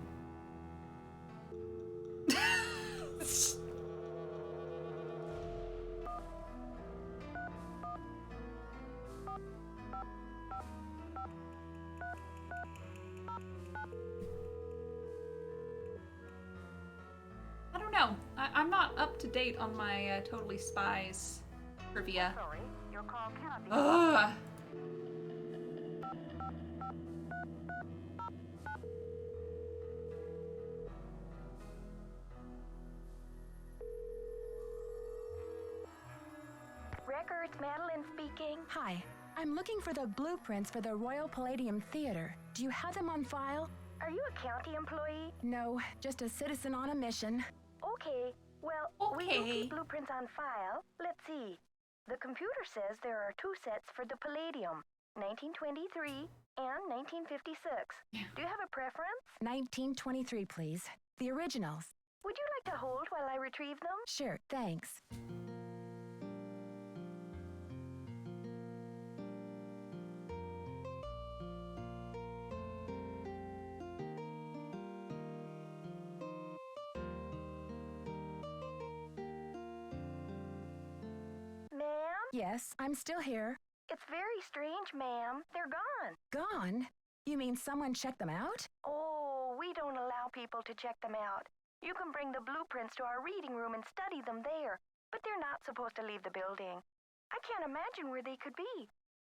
I don't know. I'm not up to date on my Totally Spies trivia. Sorry, your call cannot be. Ugh. Records, Madeline speaking. Hi, I'm looking for the blueprints for the Royal Palladium Theater. Do you have them on file? Are you a county employee? No, just a citizen on a mission. Okay. Well, we do keep blueprints on file. Let's see. The computer says there are 2 sets for the Palladium, 1923 and 1956. Do you have a preference? 1923, please. The originals. Would you like to hold while I retrieve them? Sure, thanks. Ma'am? Yes, I'm still here. It's very strange, ma'am. They're gone. Gone? You mean someone checked them out? Oh, we don't allow people to check them out. You can bring the blueprints to our reading room and study them there, but they're not supposed to leave the building. I can't imagine where they could be.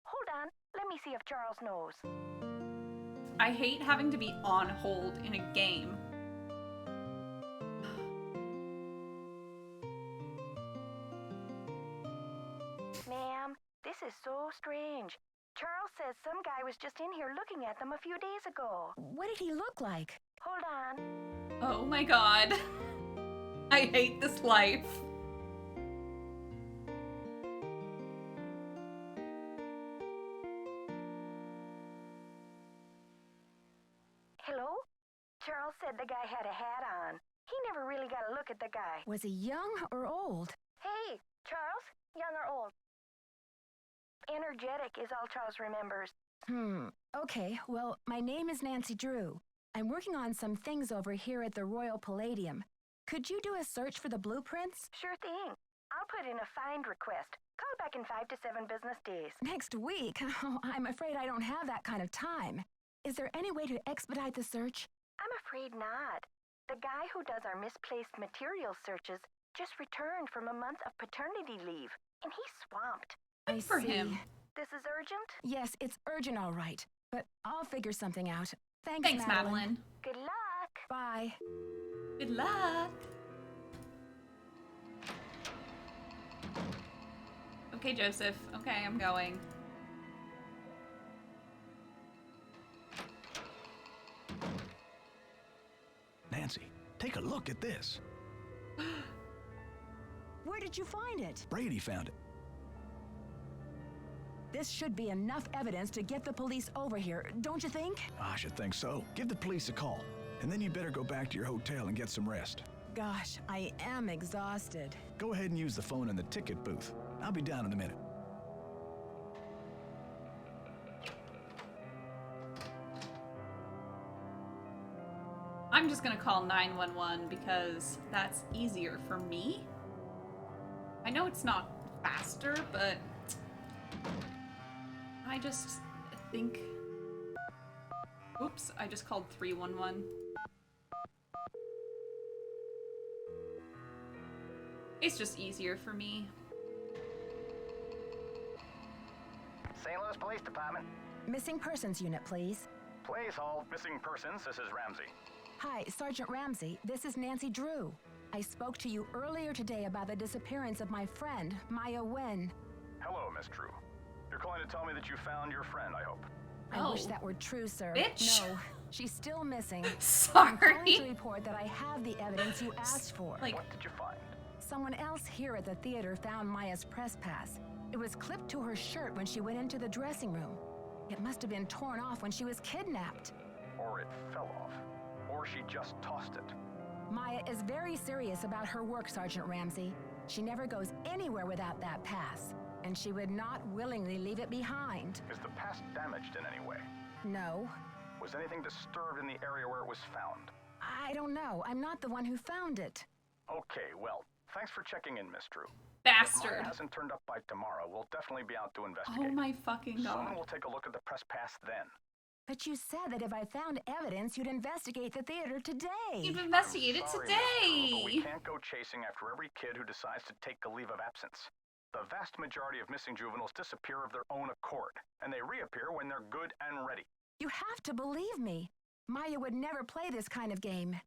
Hold on, let me see if Charles knows. I hate having to be on hold in a game. Ma'am, this is so strange. Charles says some guy was just in here looking at them a few days ago. What did he look like? Hold on. Oh my god. I hate this life. Hello? Charles said the guy had a hat on. He never really got a look at the guy. Was he young or old? Hey, Charles, young or old? Energetic is all Charles remembers. Okay, well, my name is Nancy Drew. I'm working on some things over here at the Royal Palladium. Could you do a search for the blueprints? Sure thing. I'll put in a find request. Call back in 5 to 7 business days. Next week? Oh, I'm afraid I don't have that kind of time. Is there any way to expedite the search? I'm afraid not. The guy who does our misplaced material searches just returned from a month of paternity leave, and he's swamped. Good for him. This is urgent? Yes, it's urgent, all right. But I'll figure something out. Thanks, Madeline. Good luck. Bye. Good luck. Okay, Joseph. Okay, I'm going. Nancy, take a look at this. Where did you find it? Brady found it. This should be enough evidence to get the police over here, don't you think? I should think so. Give the police a call, and then you better go back to your hotel and get some rest. Gosh, I am exhausted. Go ahead and use the phone in the ticket booth. I'll be down in a minute. I'm just gonna call 911 because that's easier for me. I know it's not faster, but I just think... Oops, I just called 311. It's just easier for me. St. Louis Police Department. Missing persons unit, please. Please hold missing persons. This is Ramsey. Hi, Sergeant Ramsey. This is Nancy Drew. I spoke to you earlier today about the disappearance of my friend, Maya Wen. Hello, Miss Drew. You're calling to tell me that you found your friend, I hope. I wish that were true, sir. Bitch. No, she's still missing. Sorry. I'm calling to report that I have the evidence you asked for. Like, what did you find? Someone else here at the theater found Maya's press pass. It was clipped to her shirt when she went into the dressing room. It must have been torn off when she was kidnapped. Or it fell off. Or she just tossed it. Maya is very serious about her work, Sergeant Ramsey. She never goes anywhere without that pass, and she would not willingly leave it behind. Is the pass damaged in any way? No. Was anything disturbed in the area where it was found? I don't know. I'm not the one who found it. Okay, well, thanks for checking in, Miss Drew. Bastard. If Maya hasn't turned up by tomorrow, we'll definitely be out to investigate. Oh my fucking god. Someone will take a look at the press pass then. But you said that if I found evidence, you'd investigate the theater today. You'd investigate it Sorry, today. Miss Drew, but we can't go chasing after every kid who decides to take a leave of absence. The vast majority of missing juveniles disappear of their own accord, and they reappear when they're good and ready. You have to believe me. Maya would never play this kind of game.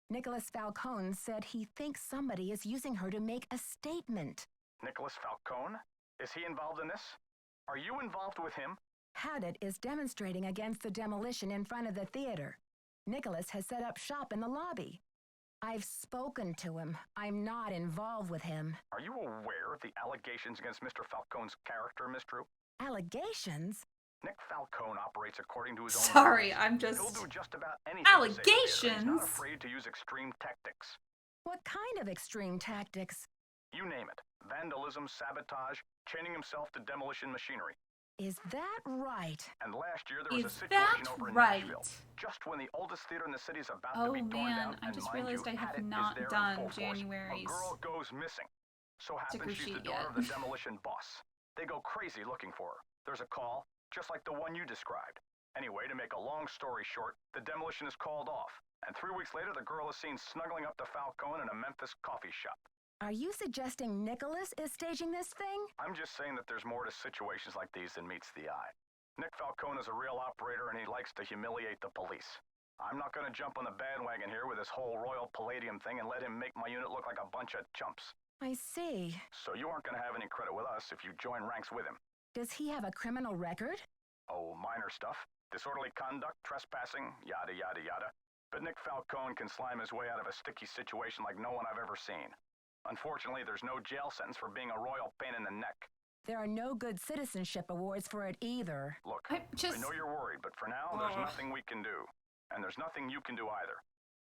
Nicholas Falcone said he thinks somebody is using her to make a statement. Nicholas Falcone? Is he involved in this? Are you involved with him? Haddad is demonstrating against the demolition in front of the theater. Nicholas has set up shop in the lobby. I've spoken to him. I'm not involved with him. Are you aware of the allegations against Mr. Falcone's character, Miss Drew? Allegations? Nick Falcone operates according to his own Sorry, rules. I'm just... He'll do just about anything to save the theater. He's Allegations? not afraid to use extreme tactics. What kind of extreme tactics? You name it. Vandalism, sabotage, chaining himself to demolition machinery. Is that right? And last year there was Is a situation that over in right? Nashville. Just when the oldest theater in the city is about Oh to be torn man, down, I and just mind realized you, I have Attic is not there in done full force, January's a girl goes missing. So happens sticker she's the sheet daughter yet. of the demolition boss. They go crazy looking for her. There's a call, just like the one you described. Anyway, to make a long story short, the demolition is called off. And 3 weeks later, the girl is seen snuggling up to Falcone in a Memphis coffee shop. Are you suggesting Nicholas is staging this thing? I'm just saying that there's more to situations like these than meets the eye. Nick Falcone is a real operator and he likes to humiliate the police. I'm not going to jump on the bandwagon here with this whole Royal Palladium thing and let him make my unit look like a bunch of chumps. I see. So you aren't going to have any credit with us if you join ranks with him. Does he have a criminal record? Oh, minor stuff. Disorderly conduct, trespassing, yada yada yada. But Nick Falcone can slime his way out of a sticky situation like no one I've ever seen. Unfortunately, there's no jail sentence for being a royal pain in the neck. There are no good citizenship awards for it either. Look, I know you're worried, but for now, there's nothing we can do. And there's nothing you can do either.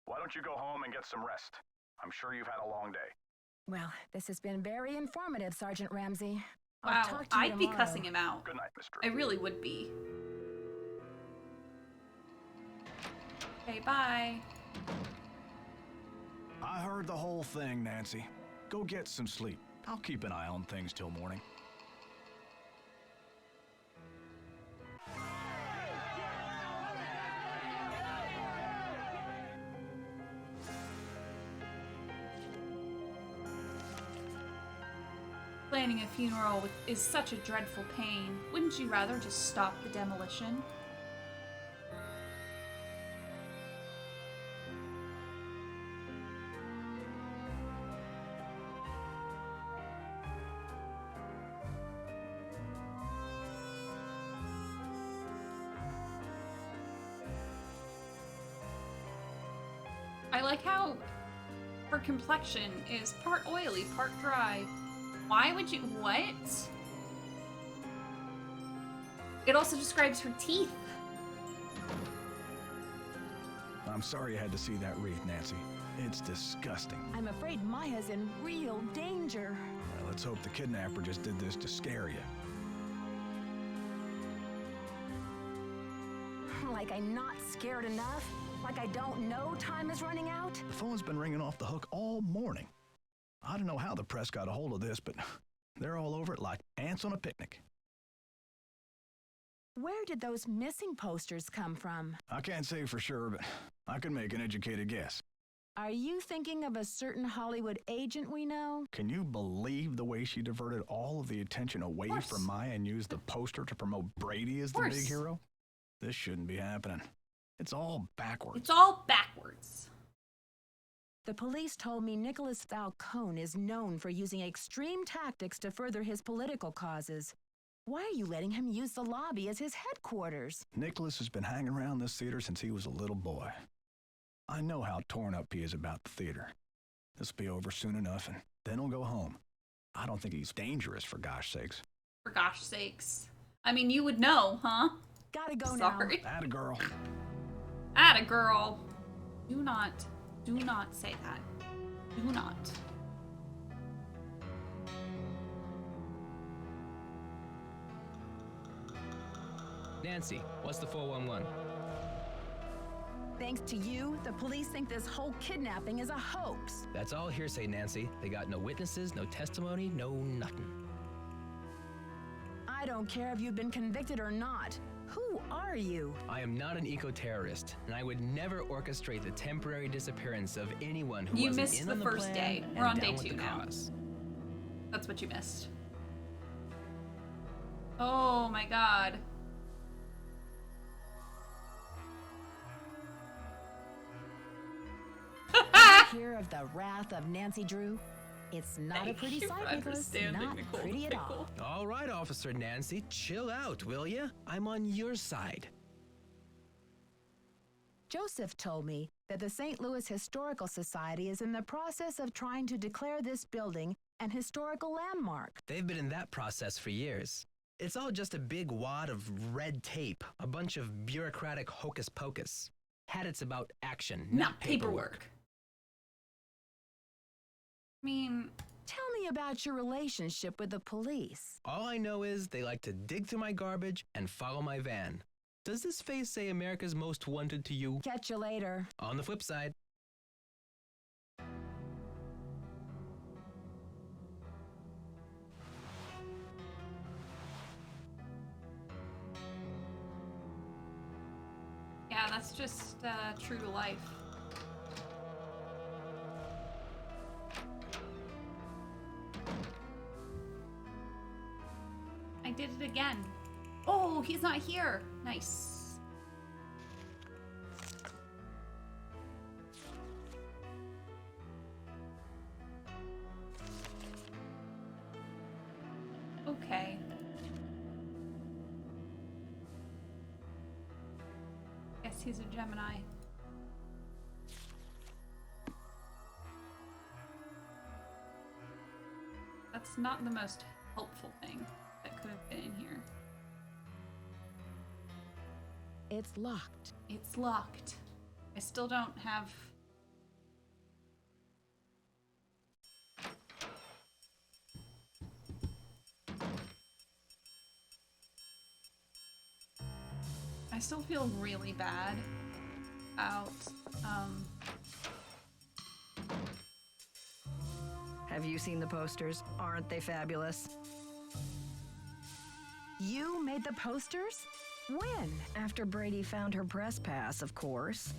Why don't you go home and get some rest? I'm sure you've had a long day. Well, this has been very informative, Sergeant Ramsey. Wow, I'll talk to you I'd be tomorrow. cussing him out. Good night, Mr. I really would be. Okay, bye. I heard the whole thing, Nancy. Go get some sleep. I'll keep an eye on things till morning. Planning a funeral is such a dreadful pain. Wouldn't you rather just stop the demolition? I like how her complexion is part oily, part dry. Why would you... What? It also describes her teeth. I'm sorry you had to see that wreath, Nancy. It's disgusting. I'm afraid Maya's in real danger. Well, let's hope the kidnapper just did this to scare you. Like I'm not scared enough? Like I don't know time is running out? The phone's been ringing off the hook all morning. I don't know how the press got a hold of this, but they're all over it like ants on a picnic. Where did those missing posters come from? I can't say for sure, but I can make an educated guess. Are you thinking of a certain Hollywood agent we know? Can you believe the way she diverted all of the attention away from Maya and used the poster to promote Brady as the big hero? This shouldn't be happening. It's all backwards. It's all backwards. The police told me Nicholas Falcone is known for using extreme tactics to further his political causes. Why are you letting him use the lobby as his headquarters? Nicholas has been hanging around this theater since he was a little boy. I know how torn up he is about the theater. This will be over soon enough, and then he'll go home. I don't think he's dangerous, for gosh sakes. For gosh sakes. I mean, you would know, huh? Gotta go Sorry. now. Atta girl. Atta girl. Do not say that. Do not. Nancy, what's the 411? Thanks to you, the police think this whole kidnapping is a hoax. That's all hearsay, Nancy. They got no witnesses, no testimony, no nothing. I don't care if you've been convicted or not. Who are you? I am not an eco-terrorist, and I would never orchestrate the temporary disappearance of anyone who You wasn't missed in the on the first plan day. and We're on down day with 2 the now. cause. That's what you missed. Oh my god. Hear of the wrath of Nancy Drew? It's not a pretty Thank you sight, for Nicholas. understanding, Not Nicole pretty at Pickle. all. All right, Officer Nancy, chill out, will ya? I'm on your side. Joseph told me that the St. Louis Historical Society is in the process of trying to declare this building an historical landmark. They've been in that process for years. It's all just a big wad of red tape, a bunch of bureaucratic hocus pocus. Hadits about action, not paperwork. I mean, Tell me about your relationship with the police. All I know is they like to dig through my garbage and follow my van. Does this face say America's Most Wanted to you? Catch you later. On the flip side. yeah, that's just true to life. I did it again. Oh, he's not here. Nice. Okay. Guess he's a Gemini. That's not the most helpful thing that could have been in here. It's locked. It's locked. I still don't have... I still feel really bad about, Have you seen the posters? Aren't they fabulous? You made the posters? When? After Brady found her press pass, of course.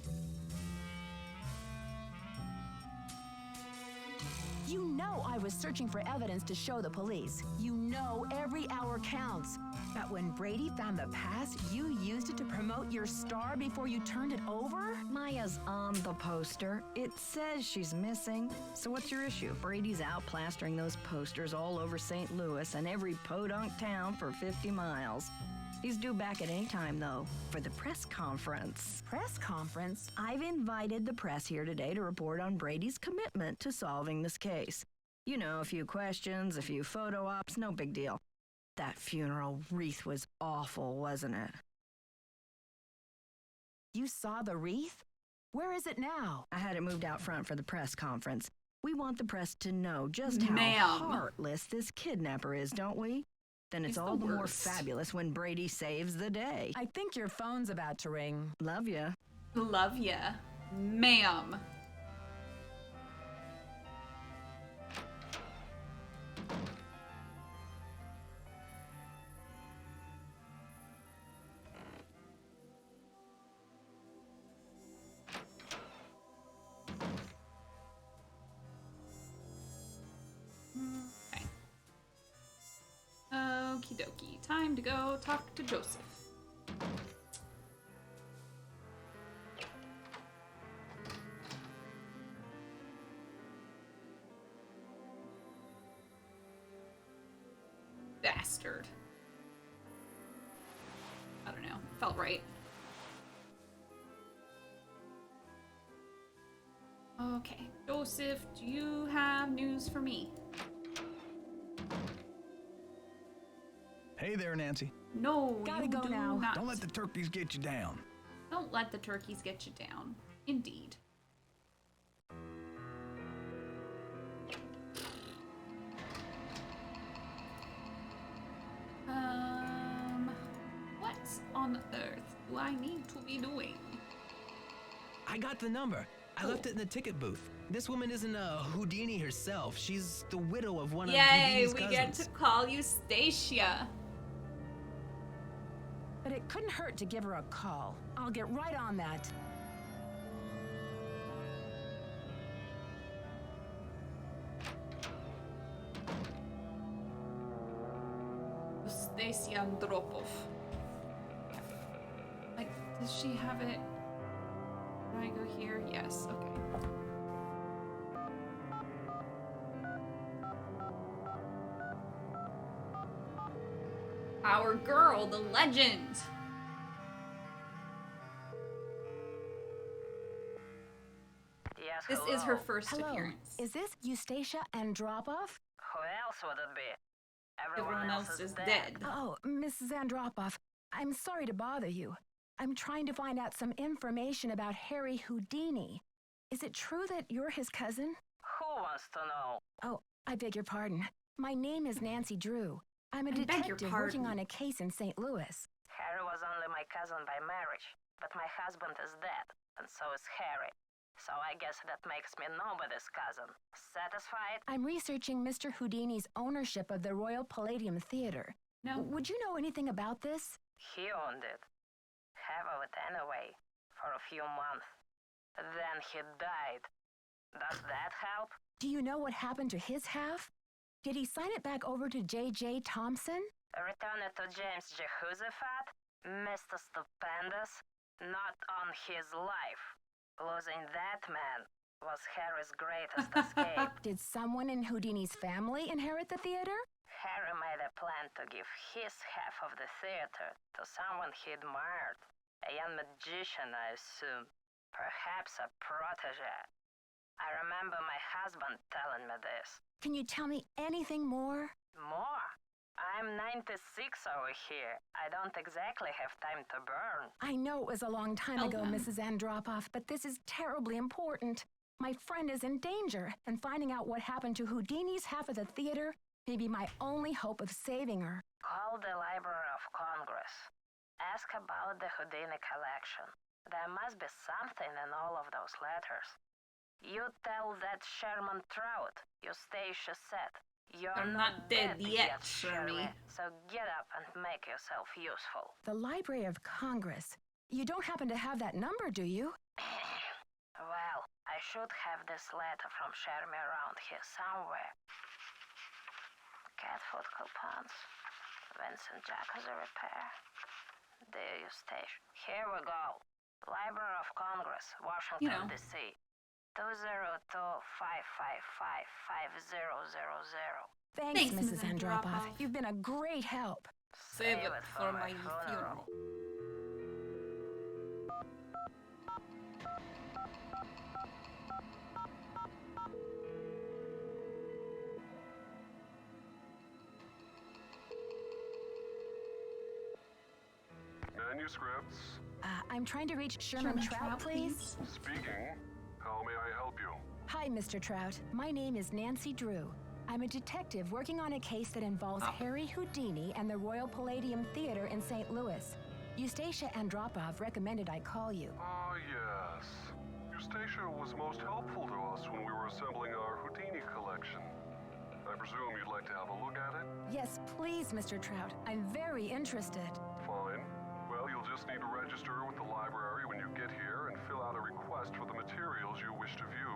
You know I was searching for evidence to show the police. You know every hour counts. But when Brady found the pass, you used it to promote your star before you turned it over? Maya's on the poster. It says she's missing. So what's your issue? Brady's out plastering those posters all over St. Louis and every podunk town for 50 miles. He's due back at any time, though, for the press conference. Press conference? I've invited the press here today to report on Brady's commitment to solving this case. You know, a few questions, a few photo ops, no big deal. That funeral wreath was awful, wasn't it? You saw the wreath? Where is it now? I had it moved out front for the press conference. We want the press to know just how heartless this kidnapper is, don't we? Then it's all the more fabulous when Brady saves the day. I think your phone's about to ring. Love ya. Love ya. Ma'am. Okay. Okie dokie. Time to go talk to Joseph. Bastard. I don't know. Felt right. Okay. Joseph, do you have news for me? Hey there, Nancy. No, Gotta you go do now. not. Don't let the turkeys get you down. Don't let the turkeys get you down. Indeed. What on earth do I need to be doing? I got the number. I left it in the ticket booth. This woman isn't a Houdini herself. She's the widow of one of Houdini's cousins. Yay, we get to call you Stacia. But it couldn't hurt to give her a call. I'll get right on that. Stacia Andropov. Like, does she have it? Can I go here? Yes, okay. Our girl, the legend. Yes, This is her first Hello. appearance. Is this Eustacia Andropov? Who else would it be? Everyone else is dead. Oh, Mrs. Andropov, I'm sorry to bother you. I'm trying to find out some information about Harry Houdini. Is it true that you're his cousin? Who wants to know? Oh, I beg your pardon. My name is Nancy Drew. I'm a I beg your detective working pardon. on a case in St. Louis. Harry was only my cousin by marriage, but my husband is dead, and so is Harry. So I guess that makes me nobody's cousin. Satisfied? I'm researching Mr. Houdini's ownership of the Royal Palladium Theater. No. Would you know anything about this? He owned it. Half of it anyway, for a few months. Then he died. Does that help? Do you know what happened to his half? Did he sign it back over to J.J. Thompson? Return it to James Jehoshaphat? Mr. Stupendous? Not on his life. Losing that man was Harry's greatest escape. Did someone in Houdini's family inherit the theater? Harry made a plan to give his half of the theater to someone he admired. A young magician, I assume. Perhaps a protege. I remember my husband telling me this. Can you tell me anything more? More? I'm 96 over here. I don't exactly have time to burn. I know it was a long time Tell ago, them. Mrs. Andropov, but this is terribly important. My friend is in danger, and finding out what happened to Houdini's half of the theater may be my only hope of saving her. Call the Library of Congress. Ask about the Houdini collection. There must be something in all of those letters. You tell that Sherman Trout, Eustacia said. You're not dead yet, Shermy. Shermy. So get up and make yourself useful. The Library of Congress. You don't happen to have that number, do you? Well, I should have this letter from Shermy around here somewhere. Cat food coupons. Vincent Jacques repair. Dear Eustacia. Here we go. Library of Congress, Washington, D.C. 202-555-5000. Thanks, Thanks, Mrs. Mrs. Andropov. Andropov. You've been a great help. Save it for my funeral. Manuscripts. I'm trying to reach Sherman Trout, please. Speaking. How may I help you? Hi, Mr. Trout. My name is Nancy Drew. I'm a detective working on a case that involves Harry Houdini and the Royal Palladium Theater in St. Louis. Eustacia Andropov recommended I call you. Ah, yes. Eustacia was most helpful to us when we were assembling our Houdini collection. I presume you'd like to have a look at it? Yes, please, Mr. Trout. I'm very interested. Fine. Well, you'll just need to register with the library when you get here and fill out a request for the materials you wish to view.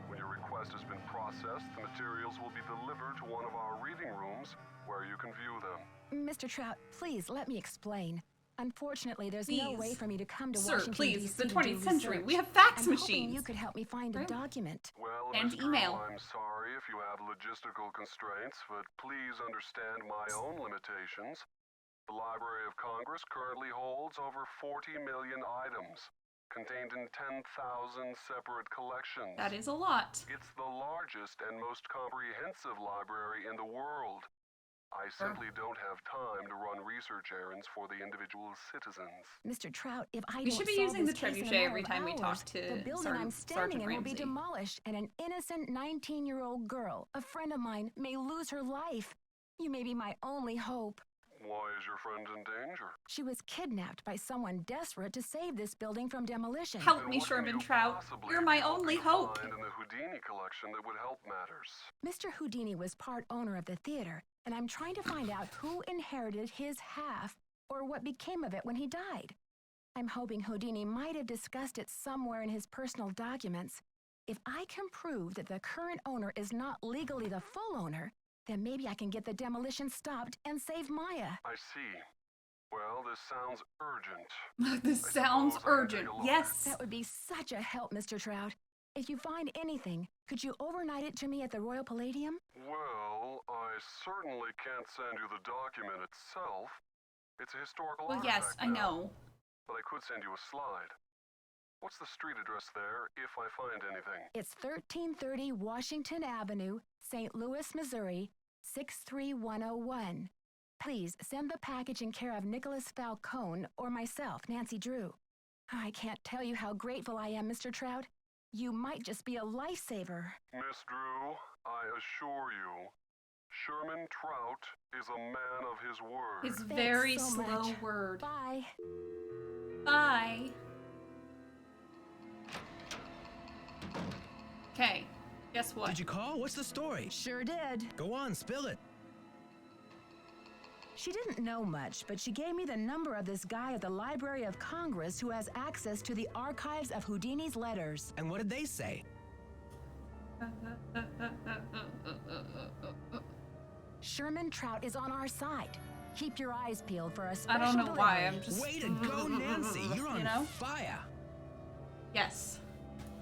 When your request has been processed, the materials will be delivered to one of our reading rooms where you can view them. Mr. Trout, please let me explain. Unfortunately, there's no way for me to come to Sir, Washington, please, it's the D.C. to do 20th century. research. We have fax I'm hoping machines. you could help me find a Right. document. Well, And Miss Drew, email. I'm sorry if you have logistical constraints, but please understand my own limitations. The Library of Congress currently holds over 40 million items, contained in 10,000 separate collections. That is a lot. It's the largest and most comprehensive library in the world. I simply don't have time to run research errands for the individual citizens. Mr. Trout, if I We don't should be solve using this the case in a trebuchet matter every of time we talk hours, to the building Sergeant- I'm standing in will be Ramsey. demolished, and an innocent 19-year-old girl, a friend of mine, may lose her life. You may be my only hope. Why is your friend in danger? She was kidnapped by someone desperate to save this building from demolition. Help Then me, what can Sherman you Trout. possibly You're my be hoping only to hope. find in the Houdini collection that would help matters. Mr. Houdini was part owner of the theater, and I'm trying to find out who inherited his half or what became of it when he died. I'm hoping Houdini might have discussed it somewhere in his personal documents. If I can prove that the current owner is not legally the full owner, then maybe I can get the demolition stopped and save Maya. I see. Well, this sounds urgent. This I sounds suppose I can urgent. take a look. Yes. That would be such a help, Mr. Trout. If you find anything, could you overnight it to me at the Royal Palladium? Well, I certainly can't send you the document itself. It's a historical Well, yes, artifact I now, know. but I could send you a slide. What's the street address there, if I find anything? It's 1330 Washington Avenue, St. Louis, Missouri, 63101. Please send the package in care of Nicholas Falcone or myself, Nancy Drew. I can't tell you how grateful I am, Mr. Trout. You might just be a lifesaver. Miss Drew, I assure you, Sherman Trout is a man of his word. His Thanks very so slow much. word. Bye. Bye. Okay, guess what? Did you call? What's the story? Sure did. Go on, spill it. She didn't know much, but she gave me the number of this guy at the Library of Congress who has access to the archives of Houdini's letters. And what did they say? Sherman Trout is on our side. Keep your eyes peeled for a I special don't know delivery. why, I'm just... Way to go, Nancy! You're on You know? fire! Yes.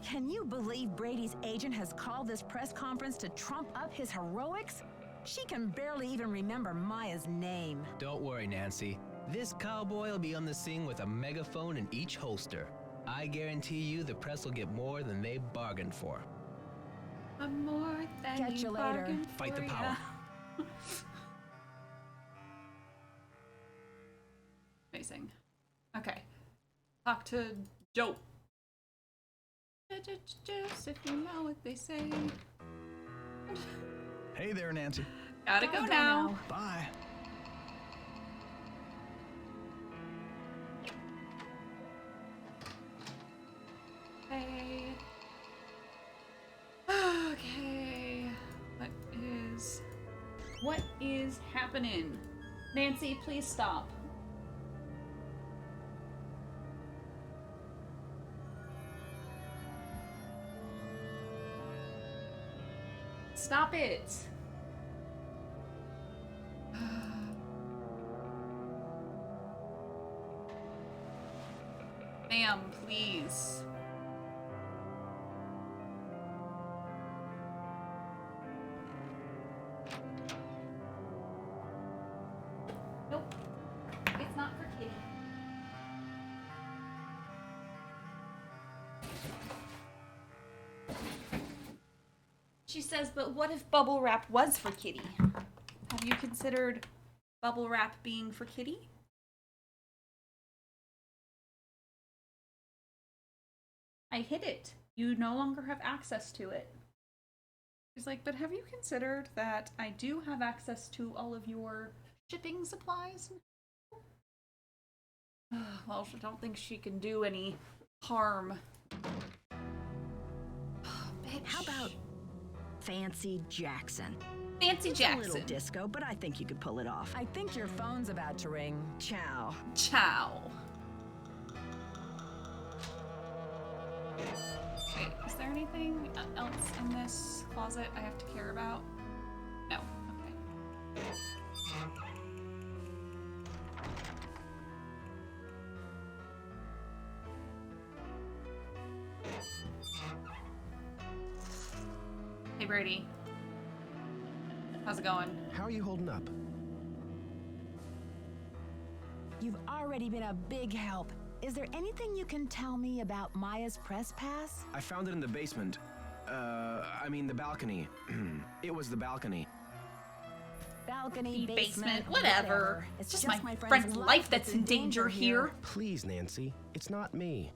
Can you believe Brady's agent has called this press conference to trump up his heroics? She can barely even remember Maya's name. Don't worry, Nancy. This cowboy will be on the scene with a megaphone in each holster. I guarantee you the press will get more than they bargained for. I'm more than Catch you later. bargained Fight the for, power. yeah. Amazing. Okay. Talk to Joe. Just if you know what they say. Hey there, Nancy. Gotta go now. Bye. Hey. Okay. What is happening? Nancy, please stop. Stop it. Ma'am, please. Nope. It's not for kids. She says, but what if bubble wrap was for Kitty? Have you considered bubble wrap being for Kitty? I hid it. You no longer have access to it. She's like, but have you considered that I do have access to all of your shipping supplies? Well, I don't think she can do any harm. Bitch. How about Fancy Jackson? Fancy It's Jackson? a little disco, but I think you could pull it off. I think your phone's about to ring. Ciao. Ciao. Wait, is there anything else in this closet I have to care about? No. Okay. Hey, Brady. How's it going? How are you holding up? You've already been a big help. Is there anything you can tell me about Maya's press pass? I found it in the basement. I mean the balcony. It was the balcony. Balcony, Basement, whatever. It's just just my my friend's life that's in danger here. Please, Nancy. It's not me.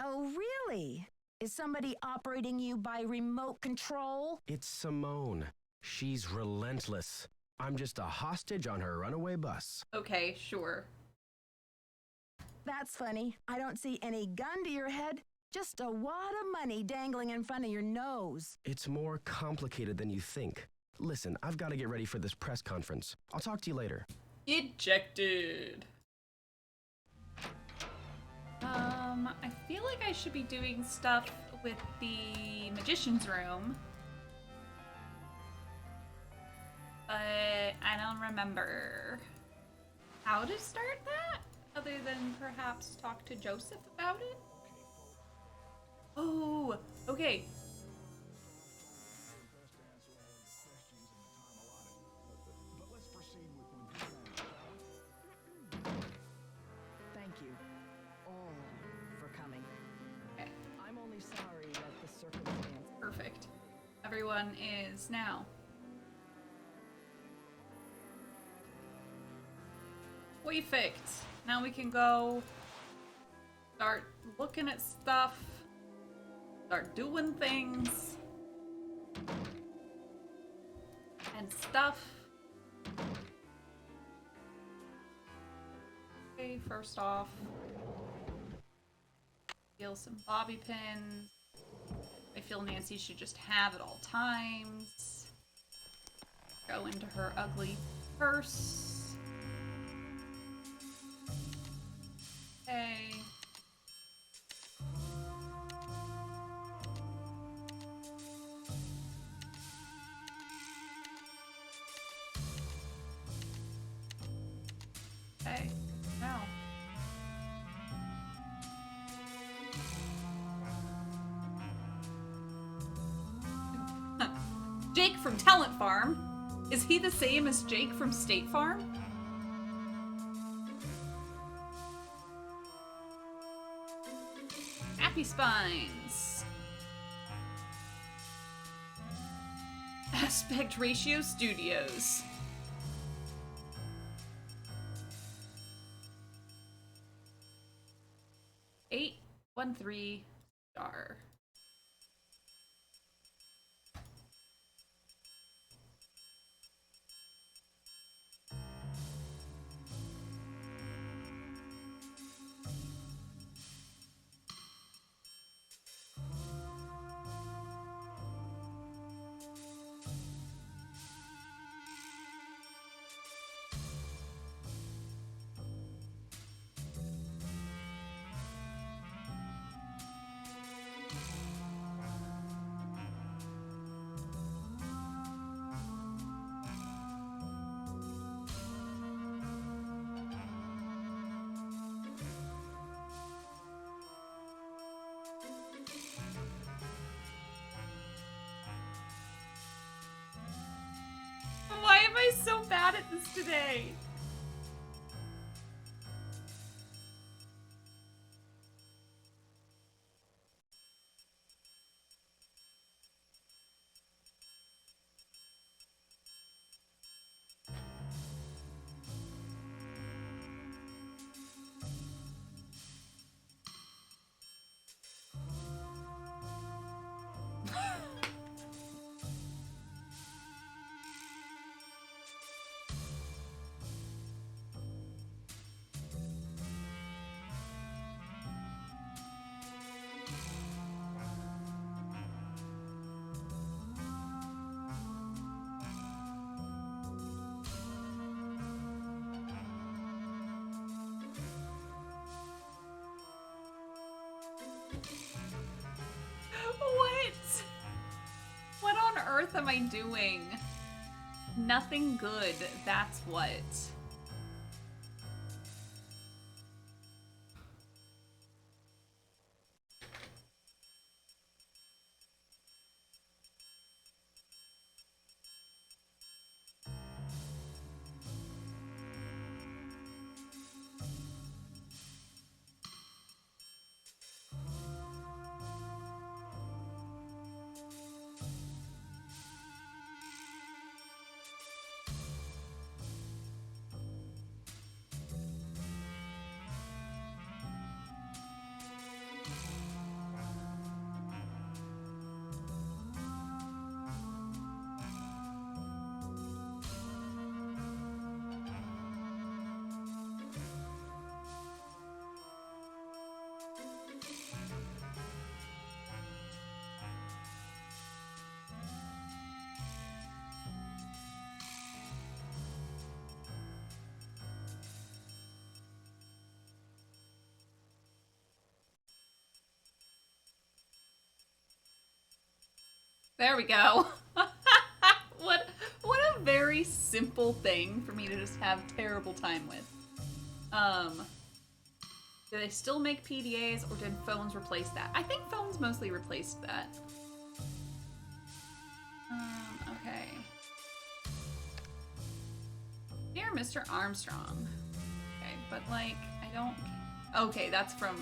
Oh, really? Is somebody operating you by remote control? It's Simone. She's relentless. I'm just a hostage on her runaway bus. Okay, sure. That's funny. I don't see any gun to your head, just a wad of money dangling in front of your nose. It's more complicated than you think. Listen, I've got to get ready for this press conference. I'll talk to you later. Ejected. I feel like I should be doing stuff with the magician's room. But I don't remember how to start that, other than perhaps talk to Joseph about it. Oh, okay. Thank you all for coming. Okay. I'm only everyone is now. Perfect. Now we can go start looking at stuff, start doing things and stuff. Okay, first off, steal some bobby pins. I feel Nancy should just have at all times. Go into her ugly purse. Okay. Okay, now. Jake from Talent Farm. Is he the same as Jake from State Farm? Happy Spines. Aspect Ratio Studios. $813. Why am I so bad at this today? What? What on earth am I doing? Nothing good, that's what. There we go. What a very simple thing for me to just have terrible time with. Do they still make PDAs or did phones replace that? I think phones mostly replaced that. Okay. Dear Mr. Armstrong. Okay, but like, I don't... Okay, that's from...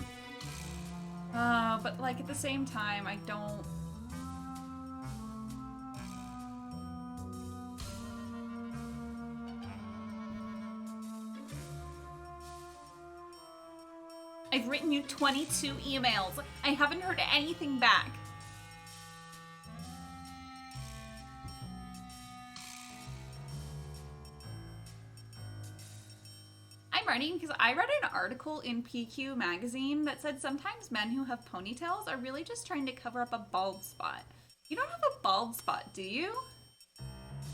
but like at the same time, I don't... I've written you 22 emails. I haven't heard anything back. I'm writing because I read an article in PQ magazine that said sometimes men who have ponytails are really just trying to cover up a bald spot. You don't have a bald spot, do you?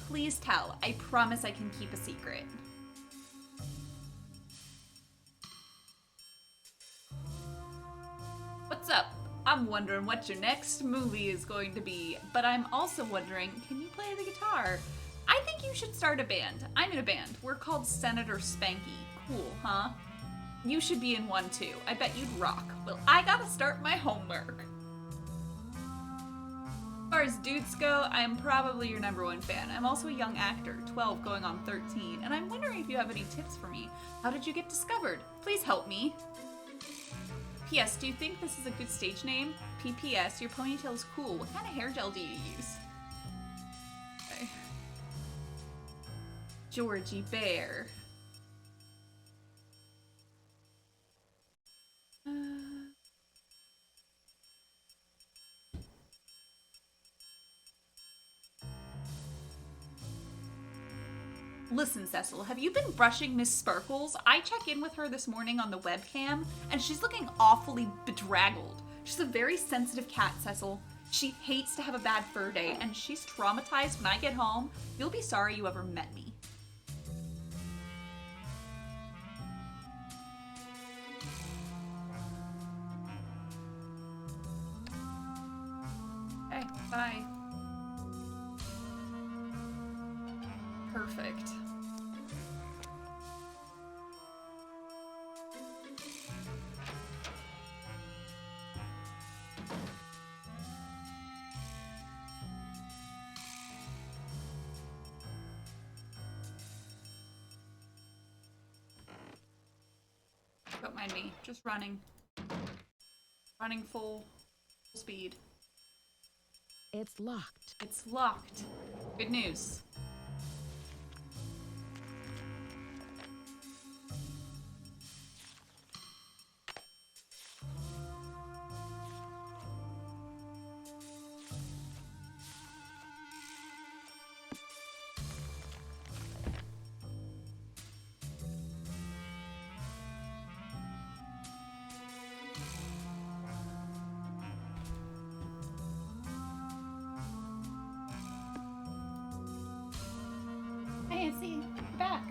Please tell. I promise I can keep a secret. What's up? I'm wondering what your next movie is going to be, but I'm also wondering, can you play the guitar? I think you should start a band. I'm in a band. We're called Senator Spanky. Cool, huh? You should be in one too. I bet you'd rock. Well, I gotta start my homework. As far as dudes go, I'm probably your #1 fan. I'm also a young actor, 12 going on 13, and I'm wondering if you have any tips for me. How did you get discovered? Please help me. P.S. Do you think this is a good stage name? P.P.S. Your ponytail's cool. What kind of hair gel do you use? Okay. Georgie Bear. Listen, Cecil, have you been brushing Miss Sparkles? I check in with her this morning on the webcam, and she's looking awfully bedraggled. She's a very sensitive cat, Cecil. She hates to have a bad fur day, and she's traumatized when I get home. You'll be sorry you ever met me. Okay, bye. Perfect. Don't mind me, just running. Running full speed. It's locked. It's locked. Good news. Nancy, back.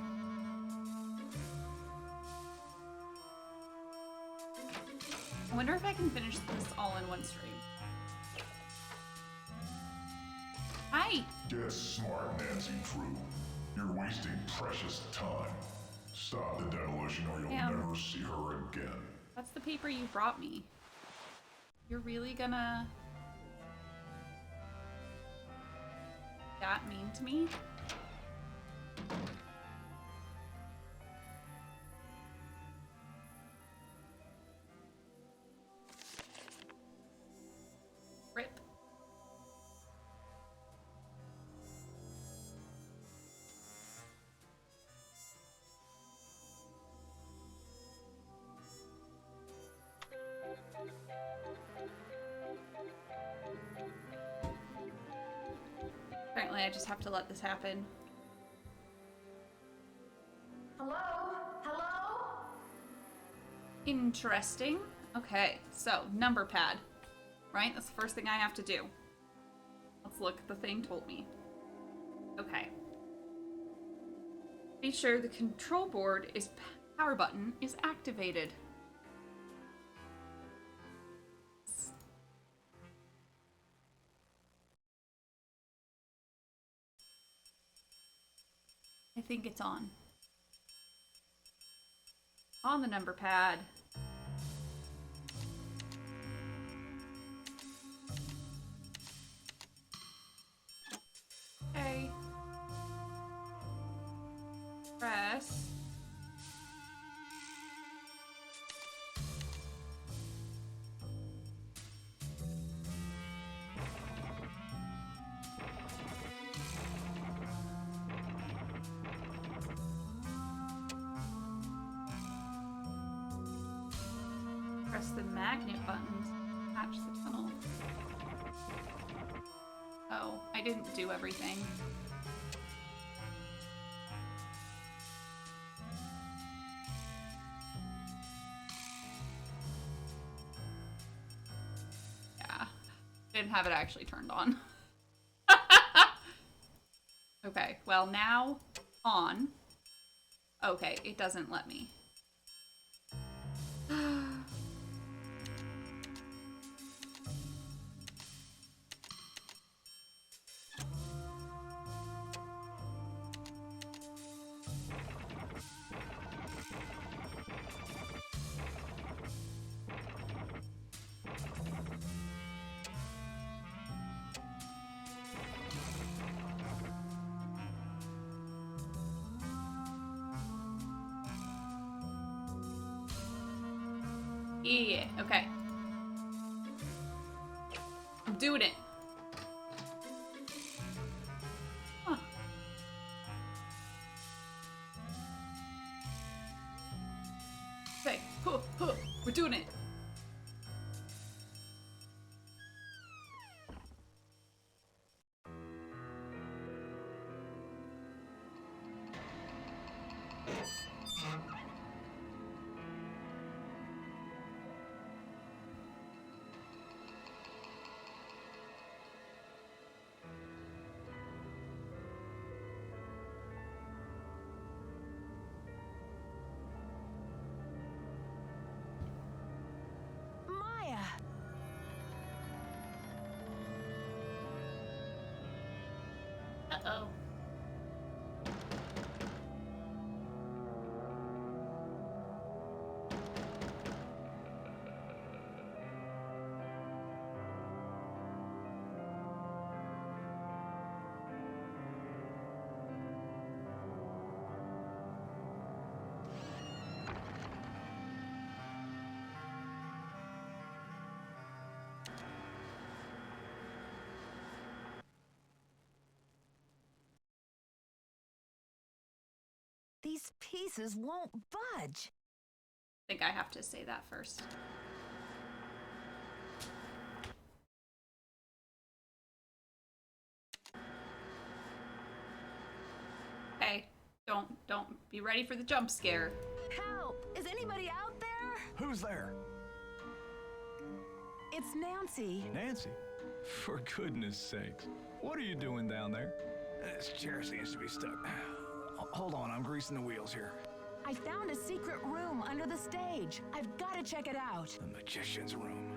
I wonder if I can finish this all in one stream. Hi. Get smart, Nancy Drew. You're wasting precious time. Stop the demolition or you'll never see her again. That's the paper you brought me. You're really gonna... that mean to me? Rip. Apparently I just have to let this happen. Hello? Hello? Interesting. Okay, so number pad. Right? That's the first thing I have to do. Let's look. The thing told me. Okay. Be sure the control board is power button is activated. I think it's on. On the number pad. Okay. Press. press the magnet button to attach the tunnel. Oh, I didn't do everything. Yeah, didn't have it actually turned on. Okay, well now, on. Okay, it doesn't let me. Yeah, okay. I'm doing it. Huh. Okay, we're doing it. Maya! Uh-oh. These pieces won't budge. I think I have to say that first. Okay, don't be ready for the jump scare. Help! Is anybody out there? Who's there? It's Nancy. Nancy? For goodness sakes. What are you doing down there? This chair seems to be stuck. Hold on, I'm greasing the wheels here. I found a secret room under the stage. I've got to check it out. The magician's room.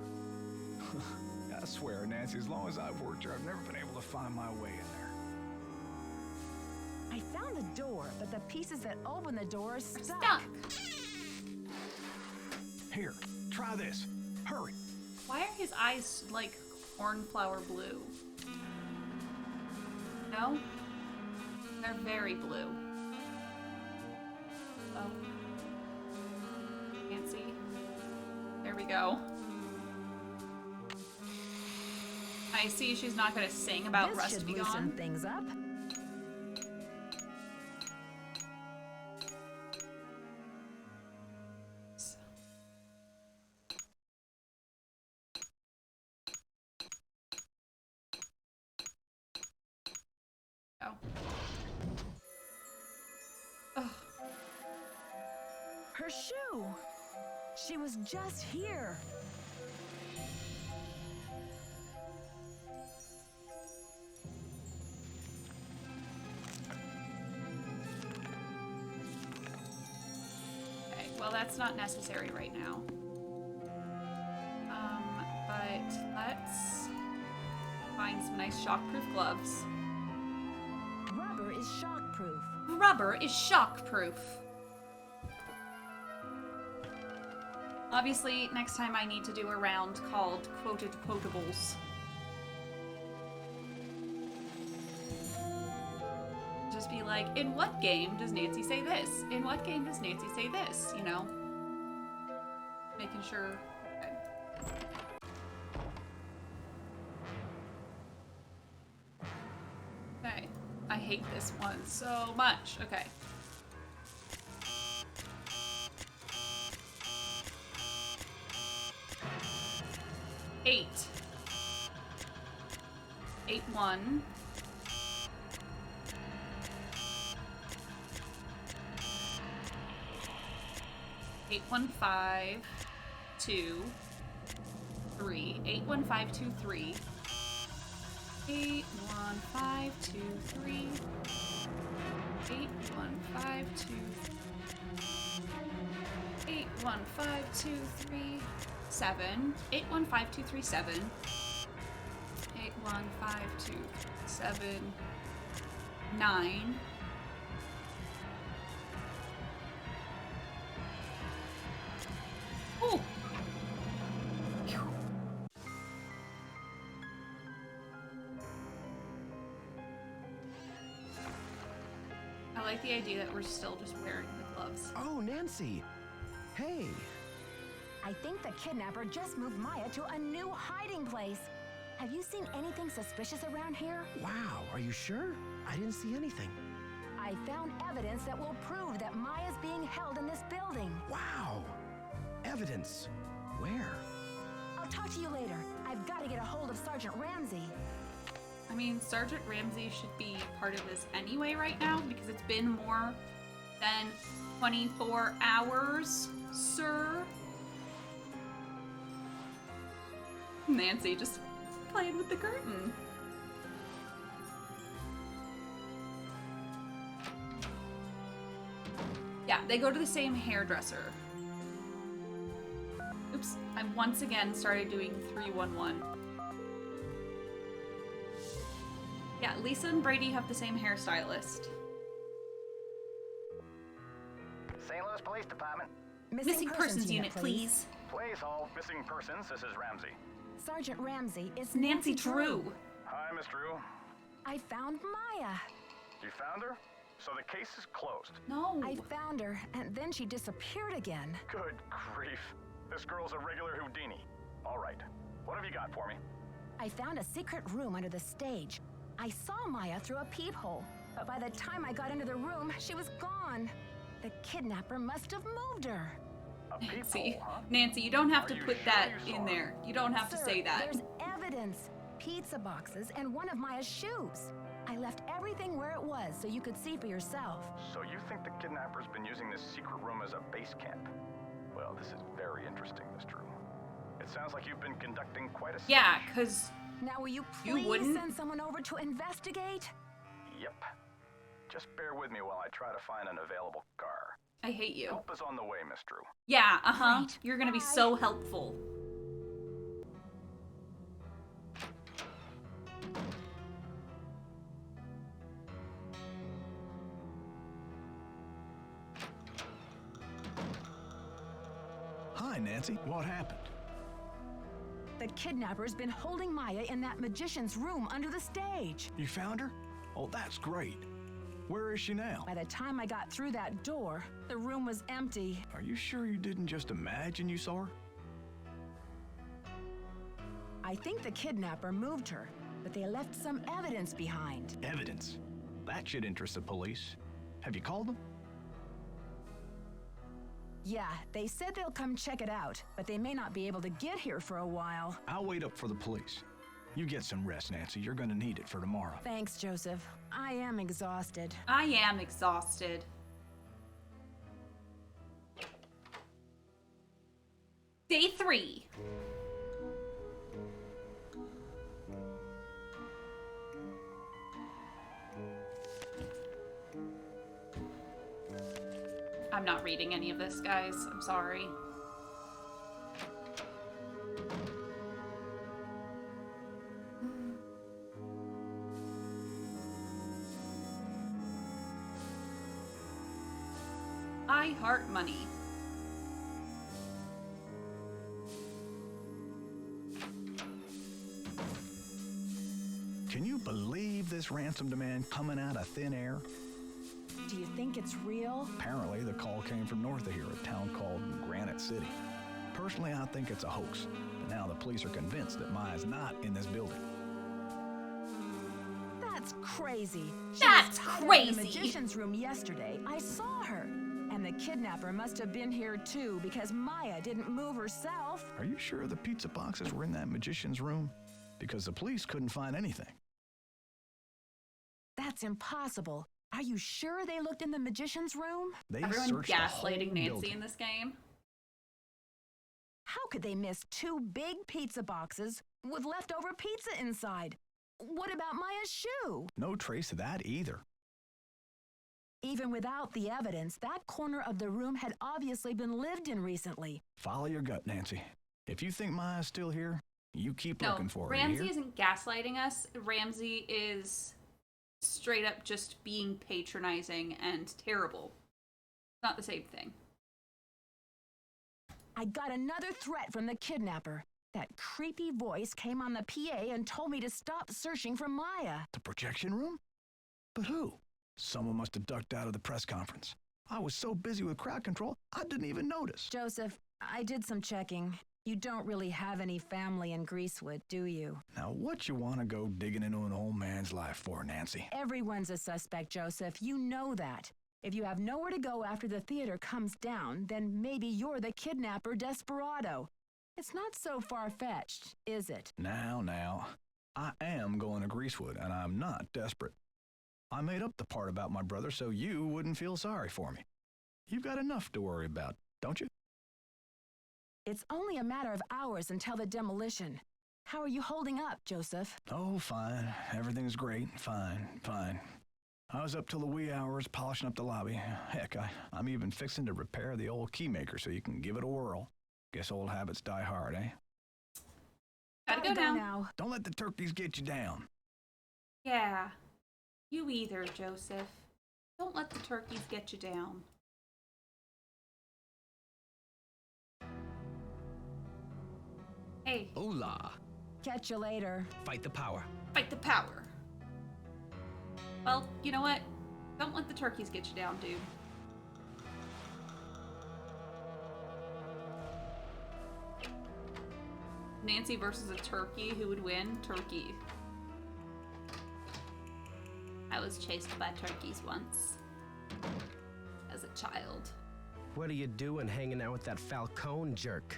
I swear, Nancy, as long as I've worked here, I've never been able to find my way in there. I found the door, but the pieces that open the door are stuck. Here, try this. Hurry. Why are his eyes like cornflower blue? No? They're very blue. Oh. Fancy. There we go. I see she's not gonna sing about This Rust should Be loosen Gone. things up. Oh. Ugh. Her shoe! She was just here. Okay, well that's not necessary right now. But let's find some nice shockproof gloves. Rubber is shockproof. Rubber is shockproof. Obviously, next time I need to do a round called Quoted Quotables. Just be like, in what game does Nancy say this? In what game does Nancy say this? You know? Making sure. Okay. Okay. I hate this one so much. Okay. 8. 8 1. 8 1 5 2 3. 8 1 5 2 3. 8 1 5 2 3. 8 1 5 2 8 1 5 2 3 7. 8 1 5 2 3 7. 8 1 5 2 7 9. Oh. I like the idea that we're still just wearing the gloves. Oh, Nancy. Hey. I think the kidnapper just moved Maya to a new hiding place. Have you seen anything suspicious around here? Wow, are you sure? I didn't see anything. I found evidence that will prove that Maya's being held in this building. Wow. Evidence. Where? I'll talk to you later. I've got to get a hold of Sergeant Ramsey. I mean, Sergeant Ramsey should be part of this anyway right now because it's been more than 24 hours, sir. Nancy just playing with the curtain. Yeah, they go to the same hairdresser. Oops, I once again started doing 311. Yeah, Lisa and Brady have the same hairstylist. St. Louis Police Department. Missing persons unit, please. Please hold missing persons. This is Ramsey. Sergeant Ramsey, it's Nancy Drew. Hi, Miss Drew. I found Maya. You found her? So the case is closed. No. I found her, and then she disappeared again. Good grief. This girl's a regular Houdini. All right. What have you got for me? I found a secret room under the stage. I saw Maya through a peephole, but by the time I got into the room, she was gone. The kidnapper must have moved her. Nancy, Nancy, you don't have to put that in there. You don't have to say that. There's evidence. Pizza boxes and one of Maya's shoes. I left everything where it was so you could see for yourself. So you think the kidnapper's been using this secret room as a base camp? Well, this is very interesting, Miss Drew. It sounds like you've been conducting quite a search. Yeah, because now will you please send someone over to investigate? Yep. Just bear with me while I try to find an available car. I hate you. Help is on the way, Miss Drew. Yeah, Great. You're gonna be so helpful. Hi, Nancy. What happened? The kidnapper's been holding Maya in that magician's room under the stage. You found her? Oh, that's great. Where is she now? By the time I got through that door, the room was empty. Are you sure you didn't just imagine you saw her? I think the kidnapper moved her, but they left some evidence behind. Evidence? That should interest the police. Have you called them? Yeah, they said they'll come check it out, but they may not be able to get here for a while. I'll wait up for the police. You get some rest, Nancy. You're gonna need it for tomorrow. Thanks, Joseph. I am exhausted. I am exhausted. Day 3. I'm not reading any of this, guys. I'm sorry. I heart money. Can you believe this ransom demand coming out of thin air? Do you think it's real? Apparently, the call came from north of here, a town called Granite City. Personally, I think it's a hoax, but now the police are convinced that Maya's not in this building. That's crazy. That's She was crazy. in the magician's room yesterday. I saw her. And the kidnapper must have been here too, because Maya didn't move herself. Are you sure the pizza boxes were in that magician's room? Because the police couldn't find anything. That's impossible. Are you sure they looked in the magician's room? They Everyone searched the whole gaslighting Nancy building. in this game. How could they miss 2 big pizza boxes with leftover pizza inside? What about Maya's shoe? No trace of that either. Even without the evidence, that corner of the room had obviously been lived in recently. Follow your gut, Nancy. If you think Maya's still here, you keep No, looking for her. Ramsey isn't gaslighting us. Ramsey is straight up just being patronizing and terrible. Not the same thing. I got another threat from the kidnapper. That creepy voice came on the PA and told me to stop searching for Maya. The projection room? But who? Someone must have ducked out of the press conference. I was so busy with crowd control, I didn't even notice. Joseph, I did some checking. You don't really have any family in Greasewood, do you? Now, what you want to go digging into an old man's life for, Nancy? Everyone's a suspect, Joseph. You know that. If you have nowhere to go after the theater comes down, then maybe you're the kidnapper desperado. It's not so far-fetched, is it? Now. I am going to Greasewood, and I'm not desperate. I made up the part about my brother so you wouldn't feel sorry for me. You've got enough to worry about, don't you? It's only a matter of hours until the demolition. How are you holding up, Joseph? Oh, fine. Everything's great. Fine. I was up till the wee hours polishing up the lobby. Heck, I'm even fixing to repair the old keymaker so you can give it a whirl. Guess old habits die hard, eh? Gotta go now. Don't let the turkeys get you down. Yeah. You either, Joseph. Don't let the turkeys get you down. Hey. Hola. Catch you later. Fight the power. Fight the power. Well, you know what? Don't let the turkeys get you down, dude. Nancy versus a turkey. Who would win? Turkey. I was chased by turkeys once. As a child. What are you doing hanging out with that Falcone jerk?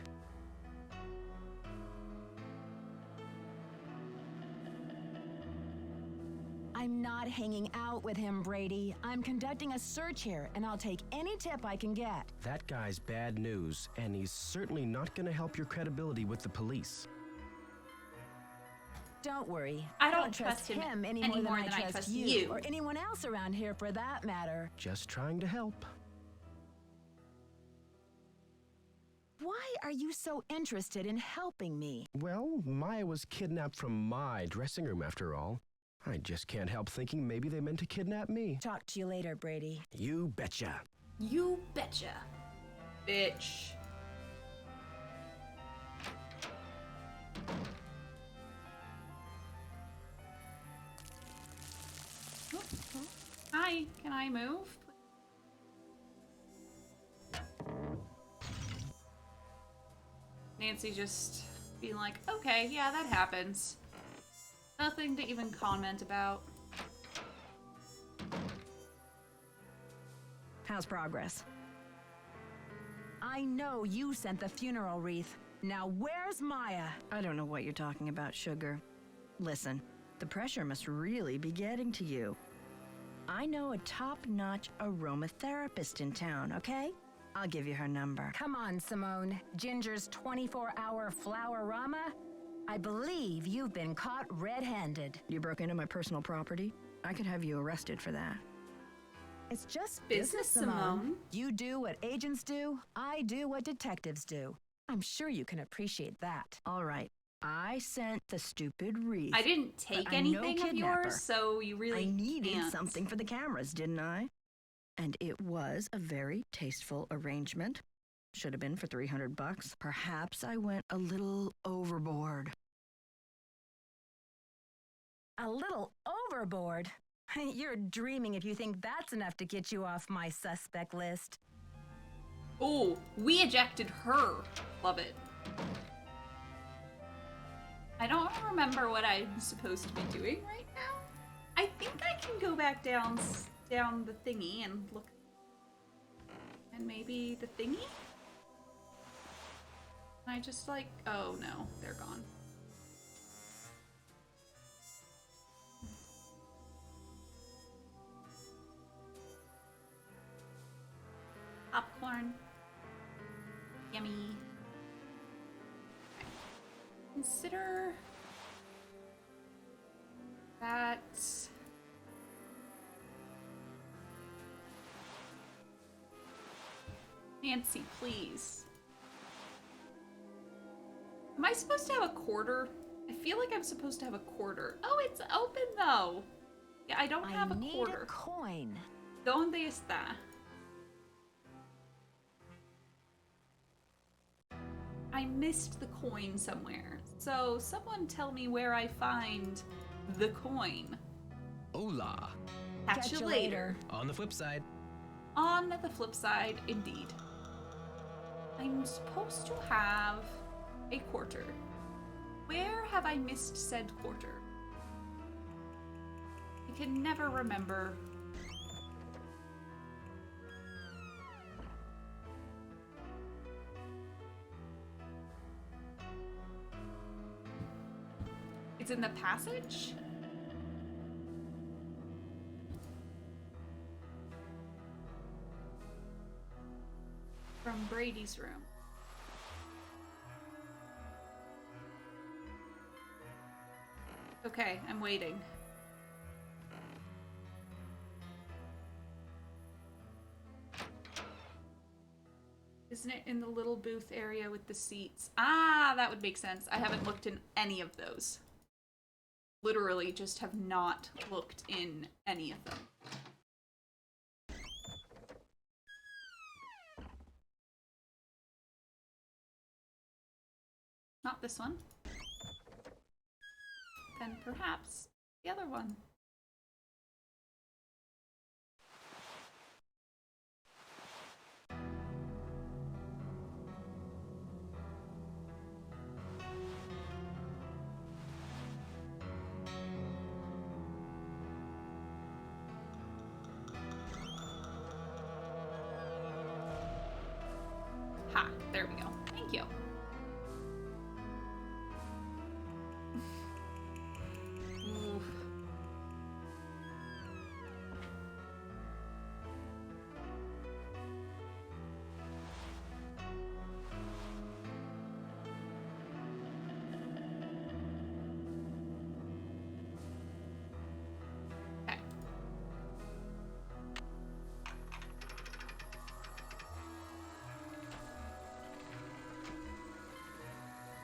I'm not hanging out with him, Brady. I'm conducting a search here, and I'll take any tip I can get. That guy's bad news, and he's certainly not going to help your credibility with the police. Don't worry. I don't trust him any more than I trust you. Or anyone else around here for that matter. Just trying to help. Why are you so interested in helping me? Well, Maya was kidnapped from my dressing room after all. I just can't help thinking maybe they meant to kidnap me. Talk to you later, Brady. You betcha. You betcha. Bitch. Hi, can I move? Nancy just being like, okay, yeah, that happens. Nothing to even comment about. How's progress? I know you sent the funeral wreath. Now where's Maya? I don't know what you're talking about, Sugar. Listen, the pressure must really be getting to you. I know a top-notch aromatherapist in town, okay? I'll give you her number. Come on, Simone. Ginger's 24-hour flower-rama? I believe you've been caught red-handed. You broke into my personal property? I could have you arrested for that. It's just Business, Simone. You do what agents do, I do what detectives do. I'm sure you can appreciate that. All right. I sent the stupid wreath. I didn't take anything of yours, so you really I needed can't. something for the cameras, didn't I? And it was a very tasteful arrangement. Should have been for $300. Perhaps I went a little overboard. A little overboard? You're dreaming if you think that's enough to get you off my suspect list. Oh, we ejected her. Love it. I don't remember what I'm supposed to be doing right now. I think I can go back down the thingy and look. And maybe the thingy? Can I just like, oh no, they're gone. Popcorn. Yummy. Consider that Nancy, please. Am I supposed to have a quarter? I feel like I'm supposed to have a quarter. Oh, it's open though. Yeah, I don't have a quarter. I need a coin. ¿Dónde está? I missed the coin somewhere. So someone tell me where I find the coin. Hola. Catch you later. On the flip side. On the flip side, indeed. I'm supposed to have a quarter. Where have I missed said quarter? I can never remember. It's in the passage? From Brady's room. Okay, I'm waiting. Isn't it in the little booth area with the seats? Ah, that would make sense. I haven't looked in any of those. Literally just have not looked in any of them. Not this one. Then perhaps the other one. Ha, there we go. Thank you. Oof. Okay.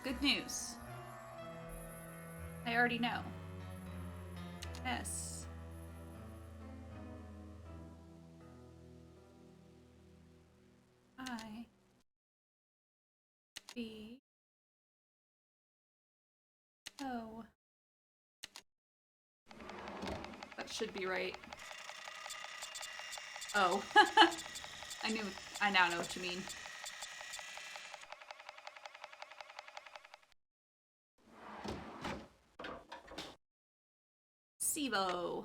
Good news. I already know. S. I. B. O. That should be right. Oh. I now know what you mean. SIBO.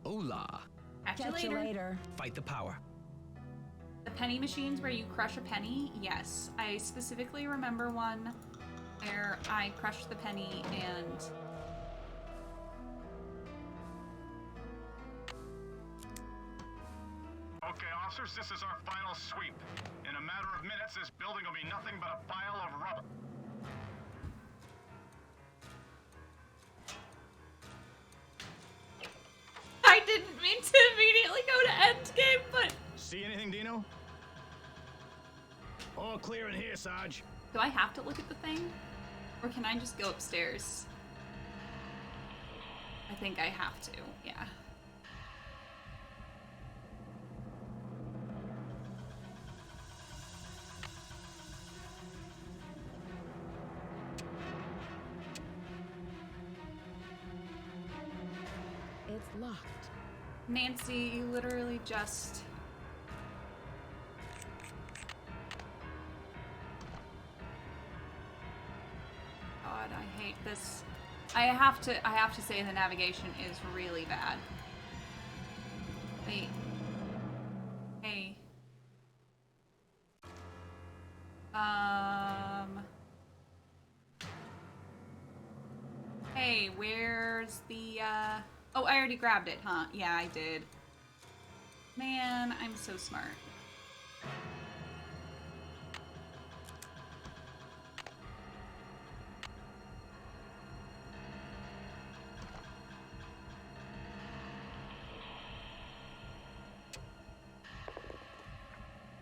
Hola. Catch you later. Fight the power. The penny machines where you crush a penny? Yes. I specifically remember one where I crushed the penny and... Okay, officers, this is our final sweep. In a matter of minutes, this building will be nothing but a pile of rubble. I didn't mean to immediately go to endgame, but... See anything, Dino? All clear in here, Sarge. Do I have to look at the thing? Or can I just go upstairs? I think I have to, yeah. It's locked. Nancy, you literally just... God, I hate this. I have to say the navigation is really bad. Wait. Hey. Hey, where's the, oh, I already grabbed it, huh? Yeah, I did. Man, I'm so smart.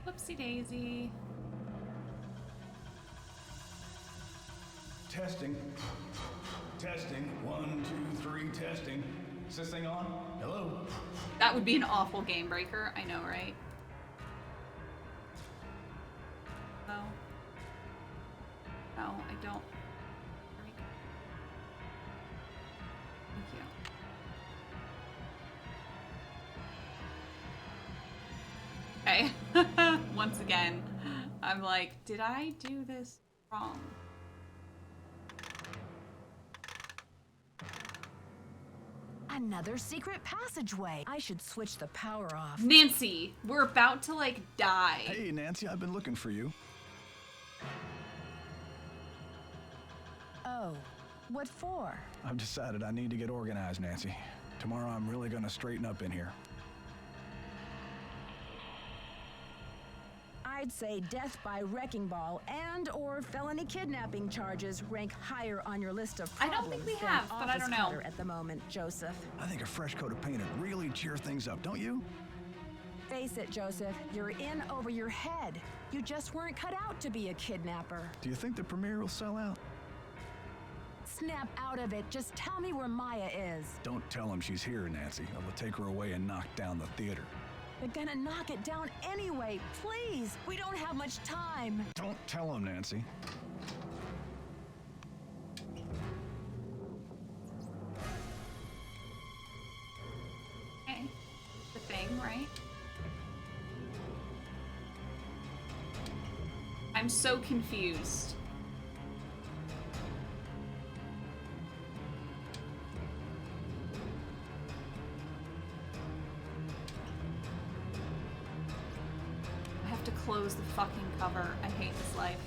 Whoopsie daisy. Testing. Testing. 1, 2, 3, testing. Is this thing on? Hello? That would be an awful game breaker. I know, right? Oh. No, I don't. There we go. Thank you. Okay. Once again, I'm like, did I do this wrong? Another secret passageway. I should switch the power off. Nancy, we're about to like die. Hey, Nancy, I've been looking for you. Oh, what for? I've decided I need to get organized, Nancy. Tomorrow I'm really gonna straighten up in here. I'd say death by wrecking ball and or felony kidnapping charges rank higher on your list of I problems don't think we than have, but I don't know. office clutter at the moment, Joseph. I think a fresh coat of paint would really cheer things up, don't you? Face it, Joseph, you're in over your head. You just weren't cut out to be a kidnapper. Do you think the premiere will sell out? Snap out of it. Just tell me where Maya is. Don't tell him she's here, Nancy. I will take her away and knock down the theater. They're gonna knock it down anyway. Please, we don't have much time. Don't tell him, Nancy. Okay. The thing, right? I'm so confused. I have to close the fucking cover. I hate this life.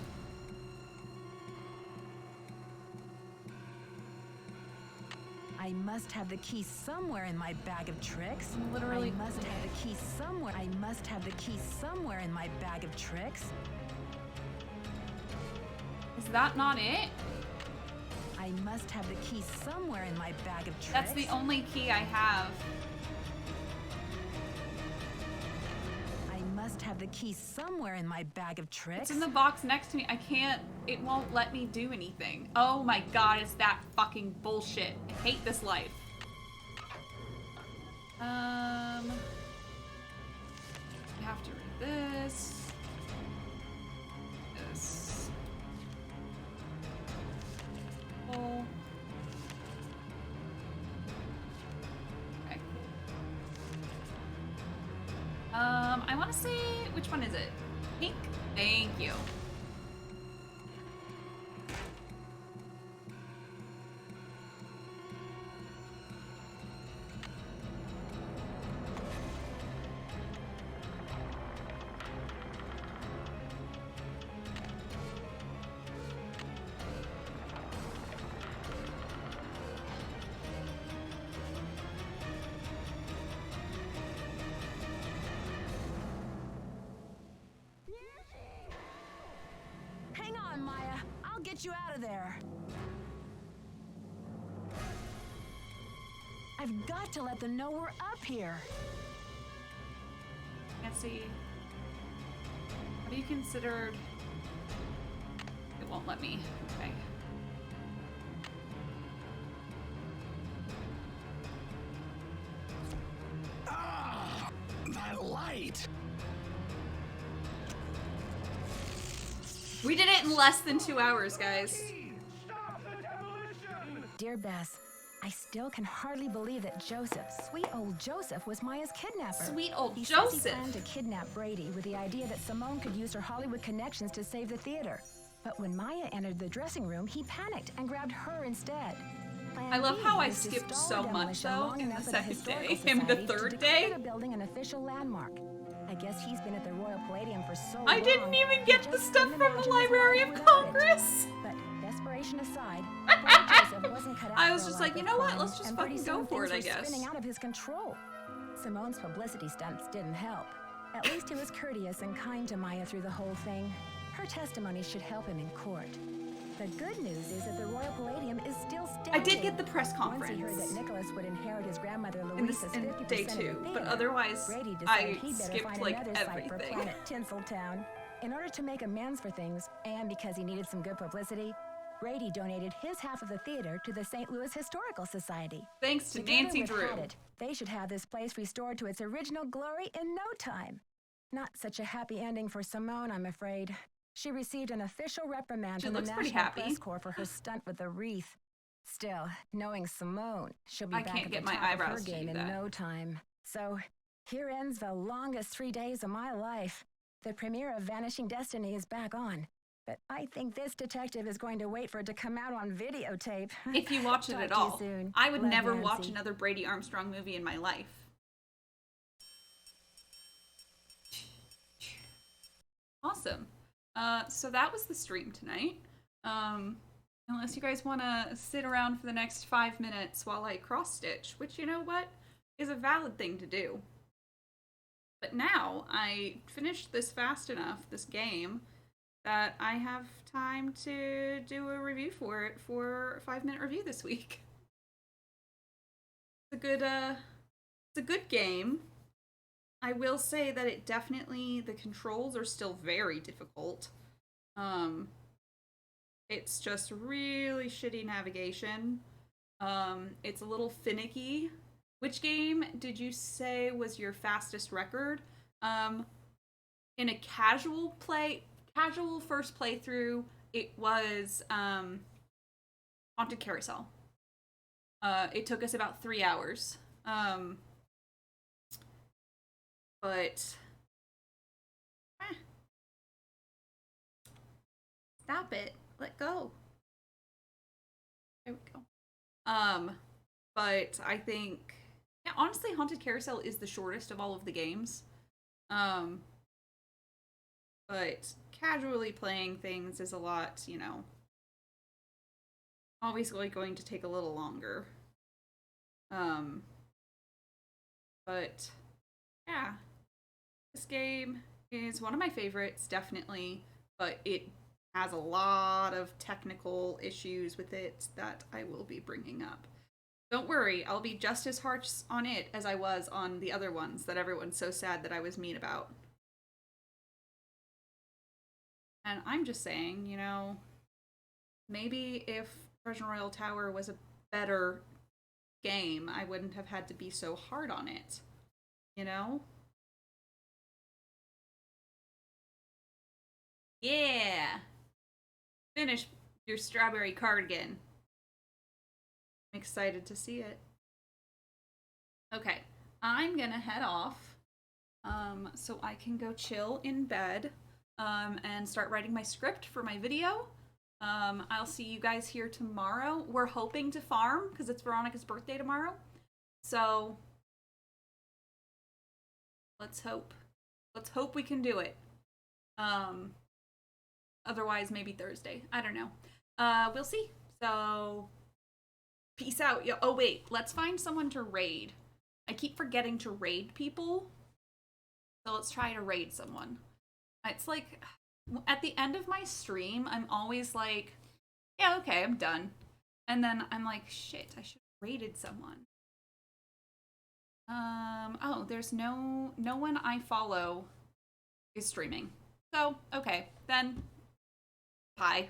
I must have the key somewhere in my bag of tricks. Literally. I must have the key somewhere. I must have the key somewhere in my bag of tricks. Is that not it? I must have the key somewhere in my bag of tricks. That's the only key I have. I must have the key somewhere in my bag of tricks. It's in the box next to me. I can't. It won't let me do anything. Oh my god, it's that fucking bullshit. I hate this life. I have to read this. This. Oh. Okay. I want to say, which one is it? Pink? Thank you. Hang on, Maya. I'll get you out of there. I've got to let them know we're up here. Nancy, have you considered... It won't let me. Okay. Ah! That light! We did it in less than 2 hours, guys. Dear Bess, I still can hardly believe that Joseph, sweet old Joseph, was Maya's kidnapper. Sweet old he Joseph. Says he planned to kidnap Brady with the idea that Simone could use her Hollywood connections to save the theater. But when Maya entered the dressing room, he panicked and grabbed her instead. Plan I love B how I is to skipped stall so much demolition though long in the enough for second Historical day and the Society to third declare day. the building an official landmark. I guess he's been at the Royal Palladium for so long. I didn't even he get the just stuff couldn't from the imagine his Library life of without it. Congress. But desperation aside, poor Joseph wasn't cut out I was for a just life like, you of know what? crime, Let's just and pretty fucking go soon for it, things I were guess. spinning out of his control. Simone's publicity stunts didn't help. At least he was courteous and kind to Maya through the whole thing. Her testimony should help him in court. The good news is that the Royal Palladium is still standing. I did get the press Once he heard conference that Nicholas would inherit his grandmother in Louisa's 50% day of the 2, theater, but otherwise Brady decided I he'd better skipped find like another site for everything. Planet Tinseltown. In order to make amends for things, and because he needed some good publicity, Brady donated his half of the theater to the St. Louis Historical Society. Thanks to Together Nancy with Drew. Haddett, they should have this place restored to its original glory in no time. Not such a happy ending for Simone, I'm afraid. She received an official reprimand She from the looks pretty National happy. Press Corps for her stunt with the wreath. Still, knowing Simone, she'll be I back can't at get the my top of her eyebrows to game do in that. no time. So, here ends the longest 3 days of my life. The premiere of Vanishing Destiny is back on. But I think this detective is going to wait for it to come out on videotape. If you watch it Talk at to you all. soon. I would Love, never Nancy. watch another Brady Armstrong movie in my life. Awesome. So that was the stream tonight. Unless you guys want to sit around for the next 5 minutes while I cross stitch, which, you know what, is a valid thing to do. But now I finished this fast enough, this game, that I have time to do a review for it for a 5-minute review this week. It's a good game. I will say that it definitely, the controls are still very difficult. It's just really shitty navigation. It's a little finicky. Which game did you say was your fastest record? In a casual first playthrough, it was Haunted Carousel. It took us about 3 hours. But stop it. Let go. There we go. But I think, yeah, honestly, Haunted Carousel is the shortest of all of the games. But casually playing things is a lot, you know, obviously going to take a little longer. But yeah, this game is one of my favorites, definitely, but it has a lot of technical issues with it that I will be bringing up. Don't worry, I'll be just as harsh on it as I was on the other ones that everyone's so sad that I was mean about. And I'm just saying, you know, maybe if Treasure Royal Tower was a better game, I wouldn't have had to be so hard on it. You know? Yeah! Finish your strawberry cardigan. I'm excited to see it. Okay, I'm gonna head off so I can go chill in bed and start writing my script for my video. I'll see you guys here tomorrow. We're hoping to farm because it's Veronica's birthday tomorrow. So let's hope. Let's hope we can do it. Otherwise, maybe Thursday. I don't know. We'll see. So peace out. Yo, oh wait, let's find someone to raid. I keep forgetting to raid people. So let's try to raid someone. It's like, at the end of my stream, I'm always like, yeah, okay, I'm done. And then I'm like, shit, I should have raided someone. Oh, there's no one I follow is streaming. So, okay, then, bye.